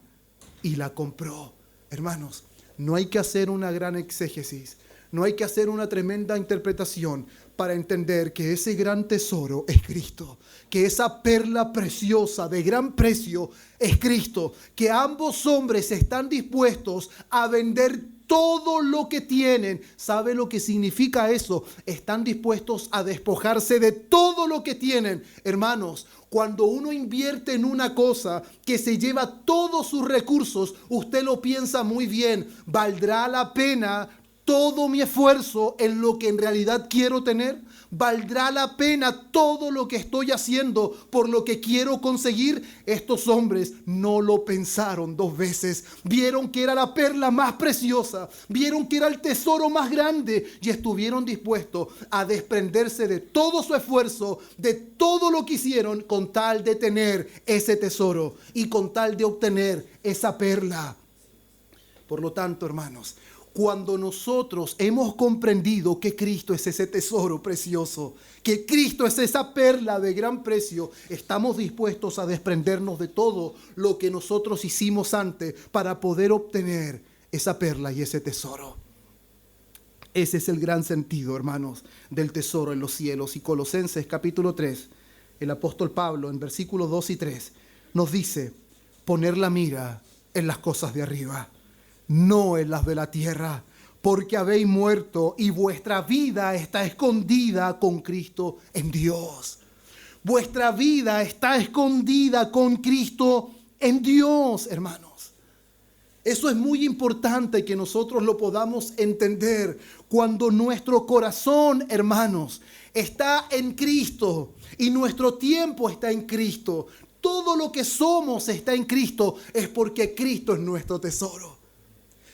y la compró. Hermanos, no hay que hacer una gran exégesis. No hay que hacer una tremenda interpretación para entender que ese gran tesoro es Cristo, que esa perla preciosa de gran precio es Cristo, que ambos hombres están dispuestos a vender todo lo que tienen. ¿Sabe lo que significa eso? Están dispuestos a despojarse de todo lo que tienen. Hermanos, cuando uno invierte en una cosa que se lleva todos sus recursos, usted lo piensa muy bien. ¿Valdrá la pena todo mi esfuerzo en lo que en realidad quiero tener? ¿Valdrá la pena todo lo que estoy haciendo por lo que quiero conseguir? Estos hombres no lo pensaron dos veces. Vieron que era la perla más preciosa, vieron que era el tesoro más grande y estuvieron dispuestos a desprenderse de todo su esfuerzo, de todo lo que hicieron con tal de tener ese tesoro y con tal de obtener esa perla. Por lo tanto, hermanos, cuando nosotros hemos comprendido que Cristo es ese tesoro precioso, que Cristo es esa perla de gran precio, estamos dispuestos a desprendernos de todo lo que nosotros hicimos antes para poder obtener esa perla y ese tesoro. Ese es el gran sentido, hermanos, del tesoro en los cielos. Y Colosenses capítulo 3, el apóstol Pablo en versículos 2 y 3 nos dice, poner la mira en las cosas de arriba, no en las de la tierra, porque habéis muerto y vuestra vida está escondida con Cristo en Dios. Vuestra vida está escondida con Cristo en Dios, hermanos. Eso es muy importante que nosotros lo podamos entender. Cuando nuestro corazón, hermanos, está en Cristo y nuestro tiempo está en Cristo, todo lo que somos está en Cristo, es porque Cristo es nuestro tesoro.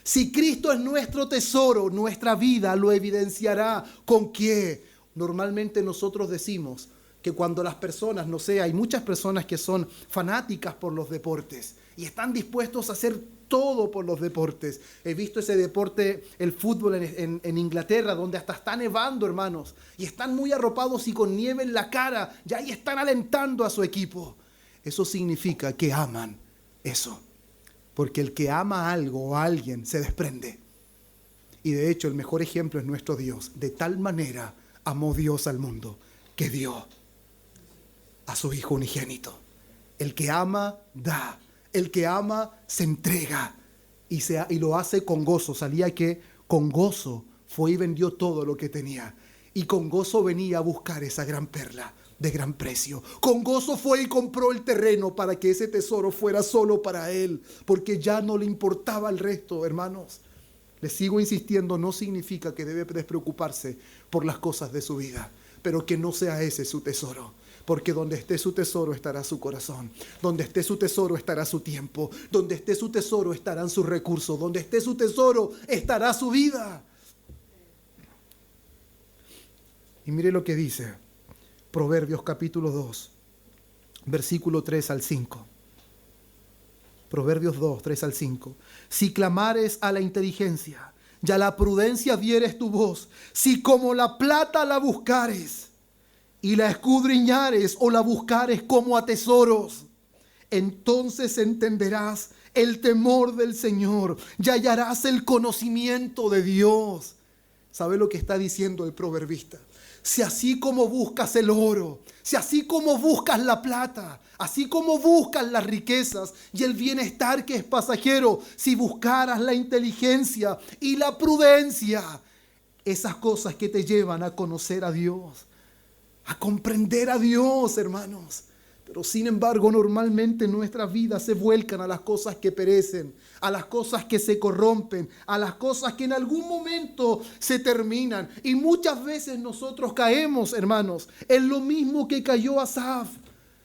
Si Cristo es nuestro tesoro, nuestra vida lo evidenciará. ¿Con qué? Normalmente nosotros decimos que cuando las personas, no sé, hay muchas personas que son fanáticas por los deportes y están dispuestos a hacer todo por los deportes. He visto ese deporte, el fútbol en Inglaterra, donde hasta está nevando, hermanos, y están muy arropados y con nieve en la cara, y ahí están alentando a su equipo. Eso significa que aman eso. Porque el que ama algo o a alguien se desprende. Y de hecho el mejor ejemplo es nuestro Dios. De tal manera amó Dios al mundo que dio a su Hijo unigénito. El que ama, da. El que ama, se entrega. Y lo hace con gozo. Salía que con gozo fue y vendió todo lo que tenía. Y con gozo venía a buscar esa gran perla de gran precio. Con gozo fue y compró el terreno para que ese tesoro fuera solo para él. Porque ya no le importaba el resto, hermanos. Les sigo insistiendo, no significa que debe despreocuparse por las cosas de su vida. Pero que no sea ese su tesoro. Porque donde esté su tesoro estará su corazón. Donde esté su tesoro estará su tiempo. Donde esté su tesoro estarán sus recursos. Donde esté su tesoro estará su vida. Y mire lo que dice Proverbios capítulo 2, versículo 3 al 5. Proverbios 2, 3 al 5. Si clamares a la inteligencia y a la prudencia dieres tu voz, si como la plata la buscares y la escudriñares o la buscares como a tesoros, entonces entenderás el temor del Señor y hallarás el conocimiento de Dios. ¿Sabe lo que está diciendo el proverbista? Si así como buscas el oro, si así como buscas la plata, así como buscas las riquezas y el bienestar que es pasajero, si buscaras la inteligencia y la prudencia, esas cosas que te llevan a conocer a Dios, a comprender a Dios, hermanos. Pero sin embargo, normalmente nuestras vidas se vuelcan a las cosas que perecen, a las cosas que se corrompen, a las cosas que en algún momento se terminan. Y muchas veces nosotros caemos, hermanos, en lo mismo que cayó Asaf,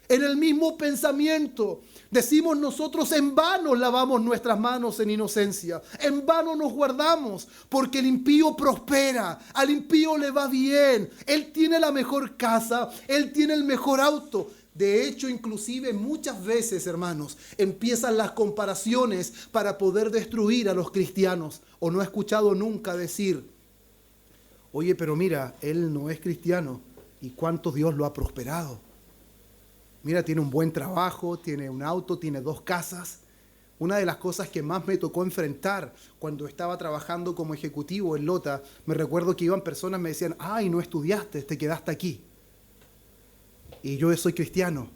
en el mismo pensamiento. Decimos nosotros, en vano lavamos nuestras manos en inocencia, en vano nos guardamos, porque el impío prospera, al impío le va bien, él tiene la mejor casa, él tiene el mejor auto. De hecho, inclusive muchas veces, hermanos, empiezan las comparaciones para poder destruir a los cristianos. ¿O no he escuchado nunca decir, oye, pero mira, él no es cristiano y cuánto Dios lo ha prosperado? Mira, tiene un buen trabajo, tiene un auto, tiene 2 casas. Una de las cosas que más me tocó enfrentar cuando estaba trabajando como ejecutivo en Lota, me recuerdo que iban personas y me decían, ay, no estudiaste, te quedaste aquí. Y yo soy cristiano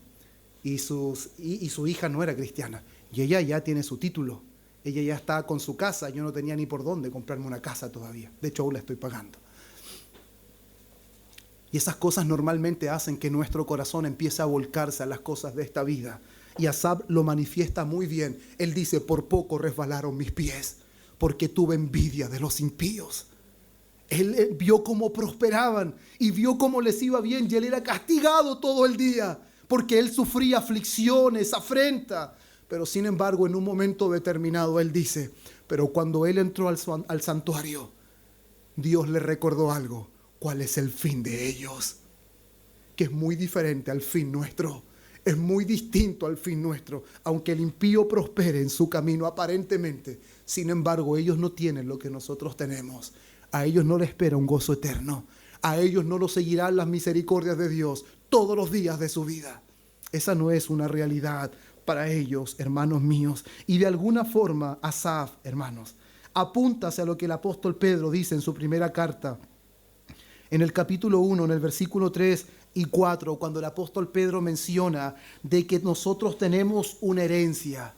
y su hija no era cristiana y ella ya tiene su título, ella ya está con su casa, yo no tenía ni por dónde comprarme una casa todavía, de hecho aún la estoy pagando. Y esas cosas normalmente hacen que nuestro corazón empiece a volcarse a las cosas de esta vida. Y Asaf lo manifiesta muy bien, él dice, por poco resbalaron mis pies porque tuve envidia de los impíos. Él vio cómo prosperaban y vio cómo les iba bien y él era castigado todo el día porque él sufría aflicciones, afrenta. Pero sin embargo, en un momento determinado, él dice, pero cuando él entró al santuario, Dios le recordó algo. ¿Cuál es el fin de ellos? Que es muy diferente al fin nuestro. Es muy distinto al fin nuestro. Aunque el impío prospere en su camino aparentemente, sin embargo, ellos no tienen lo que nosotros tenemos. A ellos no les espera un gozo eterno. A ellos no los seguirán las misericordias de Dios todos los días de su vida. Esa no es una realidad para ellos, hermanos míos. Y de alguna forma, Asaf, hermanos, apunta hacia lo que el apóstol Pedro dice en su primera carta. En el capítulo 1, en el versículo 3 y 4, cuando el apóstol Pedro menciona de que nosotros tenemos una herencia,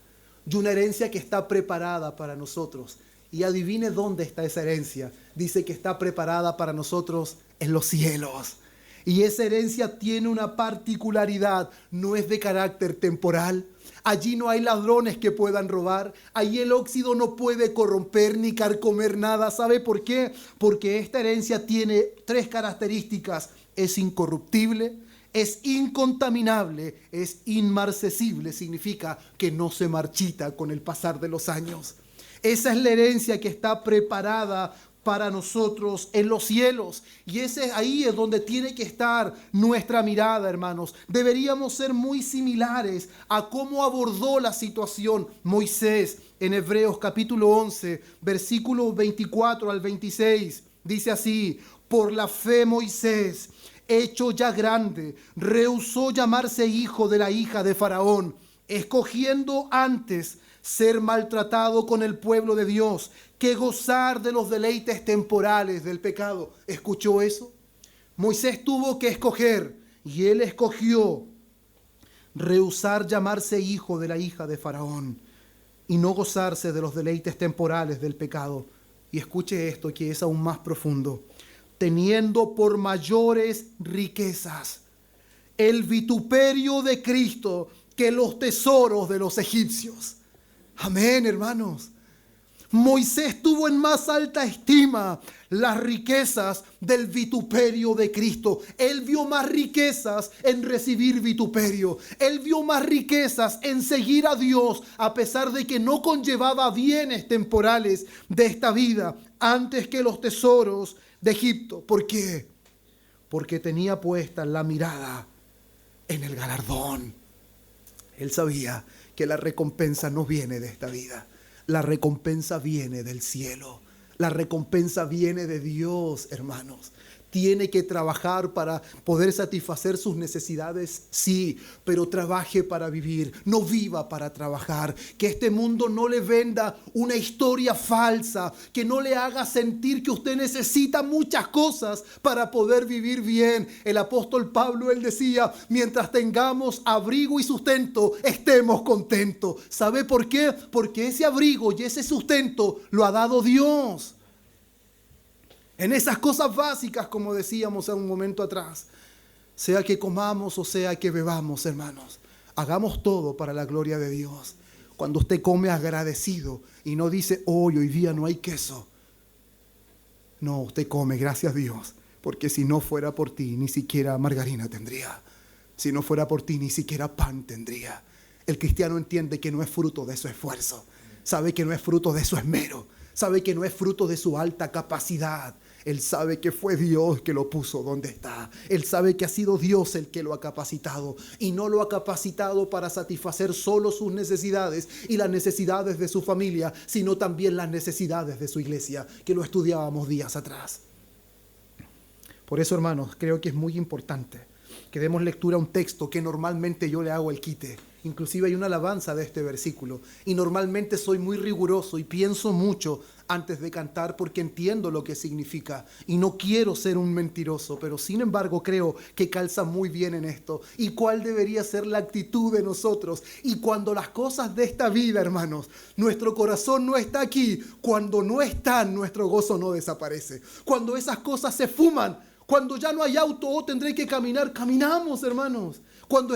y una herencia que está preparada para nosotros. Y adivine dónde está esa herencia. Dice que está preparada para nosotros en los cielos. Y esa herencia tiene una particularidad, no es de carácter temporal. Allí no hay ladrones que puedan robar. Allí el óxido no puede corromper ni carcomer nada. ¿Sabe por qué? Porque esta herencia tiene 3 características. Es incorruptible, es incontaminable, es inmarcesible. Significa que no se marchita con el pasar de los años. Esa es la herencia que está preparada para nosotros en los cielos. Y ahí es donde tiene que estar nuestra mirada, hermanos. Deberíamos ser muy similares a cómo abordó la situación Moisés en Hebreos capítulo 11, versículos 24 al 26. Dice así, por la fe Moisés, hecho ya grande, rehusó llamarse hijo de la hija de Faraón, escogiendo antes ser maltratado con el pueblo de Dios que gozar de los deleites temporales del pecado. ¿Escuchó eso? Moisés tuvo que escoger y él escogió rehusar llamarse hijo de la hija de Faraón y no gozarse de los deleites temporales del pecado. Y escuche esto que es aún más profundo. Teniendo por mayores riquezas el vituperio de Cristo que los tesoros de los egipcios. Amén, hermanos. Moisés tuvo en más alta estima las riquezas del vituperio de Cristo. Él vio más riquezas en recibir vituperio. Él vio más riquezas en seguir a Dios, a pesar de que no conllevaba bienes temporales de esta vida, antes que los tesoros de Egipto. ¿Por qué? Porque tenía puesta la mirada en el galardón. Él sabía que la recompensa no viene de esta vida. La recompensa viene del cielo. La recompensa viene de Dios, hermanos. Tiene que trabajar para poder satisfacer sus necesidades, sí, pero trabaje para vivir, no viva para trabajar. Que este mundo no le venda una historia falsa, que no le haga sentir que usted necesita muchas cosas para poder vivir bien. El apóstol Pablo, él decía, mientras tengamos abrigo y sustento, estemos contentos. ¿Sabe por qué? Porque ese abrigo y ese sustento lo ha dado Dios. En esas cosas básicas, como decíamos hace un momento atrás, sea que comamos o sea que bebamos, hermanos, hagamos todo para la gloria de Dios. Cuando usted come agradecido y no dice, hoy día no hay queso. No, usted come, gracias a Dios, porque si no fuera por ti, ni siquiera margarina tendría. Si no fuera por ti, ni siquiera pan tendría. El cristiano entiende que no es fruto de su esfuerzo, sabe que no es fruto de su esmero, sabe que no es fruto de su alta capacidad. Él sabe que fue Dios que lo puso donde está. Él sabe que ha sido Dios el que lo ha capacitado. Y no lo ha capacitado para satisfacer solo sus necesidades y las necesidades de su familia, sino también las necesidades de su iglesia, que lo estudiábamos días atrás. Por eso, hermanos, creo que es muy importante que demos lectura a un texto que normalmente yo le hago el quite. Inclusive hay una alabanza de este versículo. Y normalmente soy muy riguroso y pienso mucho antes de cantar porque entiendo lo que significa. Y no quiero ser un mentiroso, pero sin embargo creo que calza muy bien en esto. ¿Y cuál debería ser la actitud de nosotros? Y cuando las cosas de esta vida, hermanos, nuestro corazón no está aquí. Cuando no están, nuestro gozo no desaparece. Cuando esas cosas se fuman, cuando ya no hay auto, tendré que caminar, caminamos, hermanos. Cuando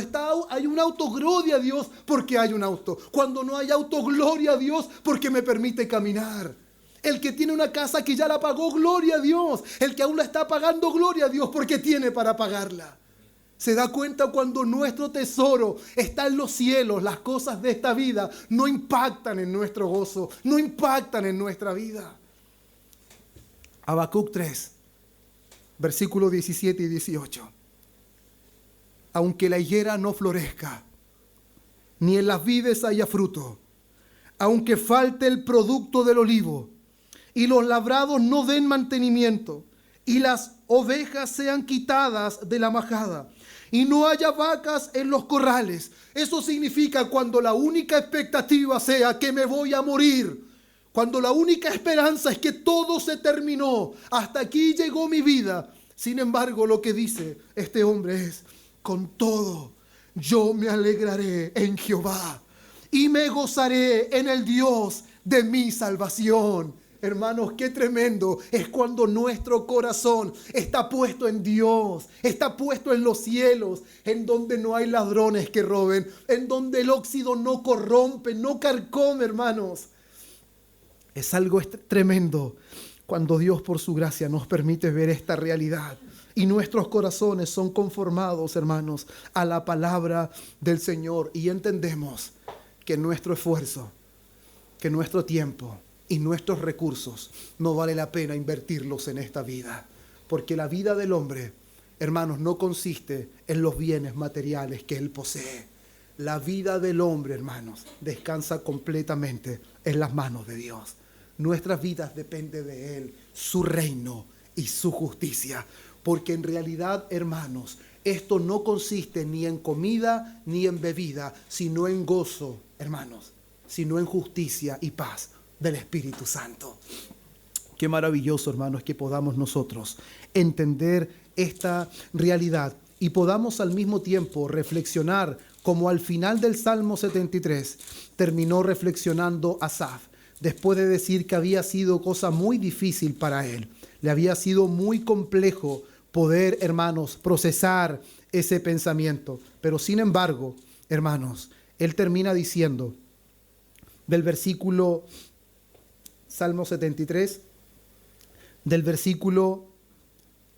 hay un auto, gloria a Dios porque hay un auto. Cuando no hay auto, gloria a Dios porque me permite caminar. El que tiene una casa que ya la pagó, gloria a Dios. El que aún la está pagando, gloria a Dios porque tiene para pagarla. Se da cuenta cuando nuestro tesoro está en los cielos, las cosas de esta vida no impactan en nuestro gozo, no impactan en nuestra vida. Habacuc 3, versículos 17 y 18. Aunque la higuera no florezca, ni en las vides haya fruto, aunque falte el producto del olivo, y los labrados no den mantenimiento, y las ovejas sean quitadas de la majada, y no haya vacas en los corrales. Eso significa cuando la única expectativa sea que me voy a morir, cuando la única esperanza es que todo se terminó, hasta aquí llegó mi vida. Sin embargo, lo que dice este hombre es: con todo, yo me alegraré en Jehová y me gozaré en el Dios de mi salvación. Hermanos, qué tremendo es cuando nuestro corazón está puesto en Dios, está puesto en los cielos, en donde no hay ladrones que roben, en donde el óxido no corrompe, no carcome, hermanos. Es algo tremendo cuando Dios por su gracia nos permite ver esta realidad. Y nuestros corazones son conformados, hermanos, a la palabra del Señor. Y entendemos que nuestro esfuerzo, que nuestro tiempo y nuestros recursos no vale la pena invertirlos en esta vida. Porque la vida del hombre, hermanos, no consiste en los bienes materiales que él posee. La vida del hombre, hermanos, descansa completamente en las manos de Dios. Nuestras vidas dependen de Él, su reino y su justicia. Porque en realidad, hermanos, esto no consiste ni en comida ni en bebida, sino en gozo, hermanos, sino en justicia y paz del Espíritu Santo. Qué maravilloso, hermanos, que podamos nosotros entender esta realidad y podamos al mismo tiempo reflexionar como al final del Salmo 73 terminó reflexionando Asaf, después de decir que había sido cosa muy difícil para él. Le había sido muy complejo poder, hermanos, procesar ese pensamiento. Pero sin embargo, hermanos, él termina diciendo del versículo Salmo 73, del versículo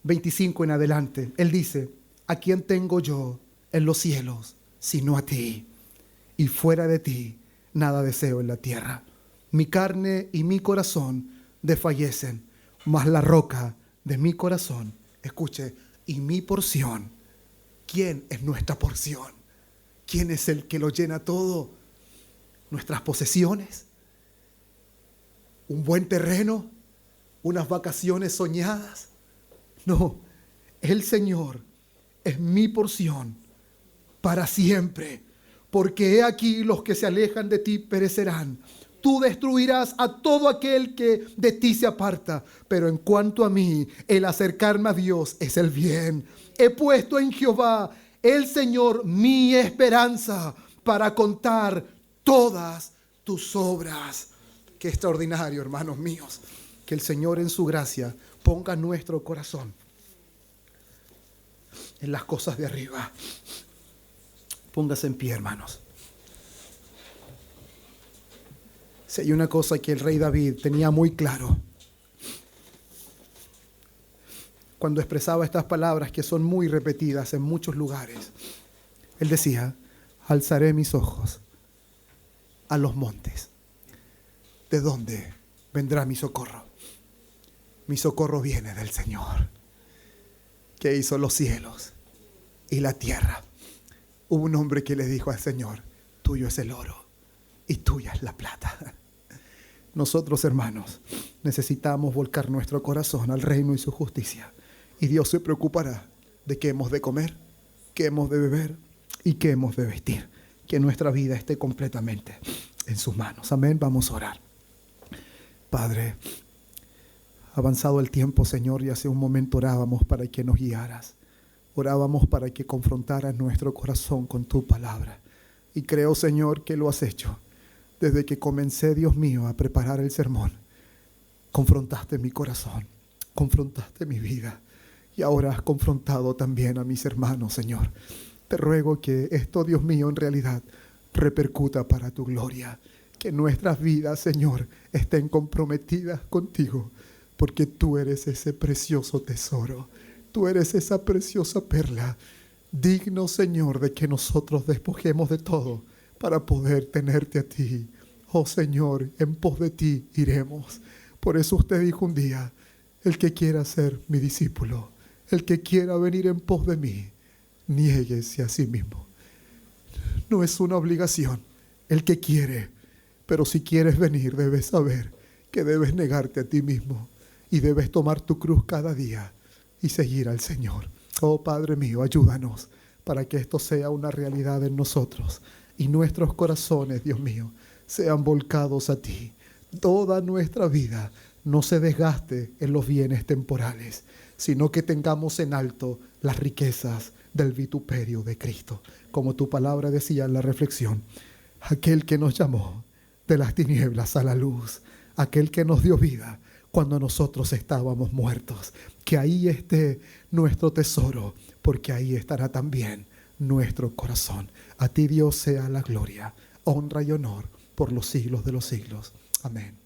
25 en adelante, él dice: ¿a quién tengo yo en los cielos sino a ti? Y fuera de ti nada deseo en la tierra. Mi carne y mi corazón desfallecen, mas la roca de mi corazón, escuche, y mi porción. ¿Quién es nuestra porción? ¿Quién es el que lo llena todo? ¿Nuestras posesiones? ¿Un buen terreno? ¿Unas vacaciones soñadas? No, el Señor es mi porción para siempre, porque he aquí los que se alejan de ti perecerán. Tú destruirás a todo aquel que de ti se aparta, pero en cuanto a mí, el acercarme a Dios es el bien. He puesto en Jehová, el Señor, mi esperanza, para contar todas tus obras. Qué extraordinario, hermanos míos, que el Señor en su gracia ponga nuestro corazón en las cosas de arriba. Póngase en pie, hermanos. Si hay una cosa que el rey David tenía muy claro cuando expresaba estas palabras que son muy repetidas en muchos lugares, él decía: alzaré mis ojos a los montes. ¿De dónde vendrá mi socorro? Mi socorro viene del Señor, que hizo los cielos y la tierra. Hubo un hombre que le dijo al Señor: tuyo es el oro y tuya es la plata. Nosotros, hermanos, necesitamos volcar nuestro corazón al reino y su justicia. Y Dios se preocupará de qué hemos de comer, qué hemos de beber y qué hemos de vestir. Que nuestra vida esté completamente en sus manos. Amén. Vamos a orar. Padre, avanzado el tiempo, Señor, y hace un momento orábamos para que nos guiaras. Orábamos para que confrontaras nuestro corazón con tu palabra. Y creo, Señor, que lo has hecho. Desde que comencé, Dios mío, a preparar el sermón, confrontaste mi corazón, confrontaste mi vida. Y ahora has confrontado también a mis hermanos, Señor. Te ruego que esto, Dios mío, en realidad repercuta para tu gloria. Que nuestras vidas, Señor, estén comprometidas contigo. Porque tú eres ese precioso tesoro. Tú eres esa preciosa perla. Digno, Señor, de que nosotros despojemos de todo para poder tenerte a ti. Oh Señor, en pos de ti iremos. Por eso usted dijo un día: el que quiera ser mi discípulo, el que quiera venir en pos de mí, niéguese a sí mismo. No es una obligación el que quiere, pero si quieres venir debes saber que debes negarte a ti mismo y debes tomar tu cruz cada día y seguir al Señor. Oh Padre mío, ayúdanos para que esto sea una realidad en nosotros y nuestros corazones, Dios mío, sean volcados a ti. Toda nuestra vida no se desgaste en los bienes temporales, sino que tengamos en alto las riquezas del vituperio de Cristo. Como tu palabra decía en la reflexión: aquel que nos llamó de las tinieblas a la luz, aquel que nos dio vida cuando nosotros estábamos muertos. Que ahí esté nuestro tesoro, porque ahí estará también nuestro corazón. A ti, Dios, sea la gloria, honra y honor por los siglos de los siglos. Amén.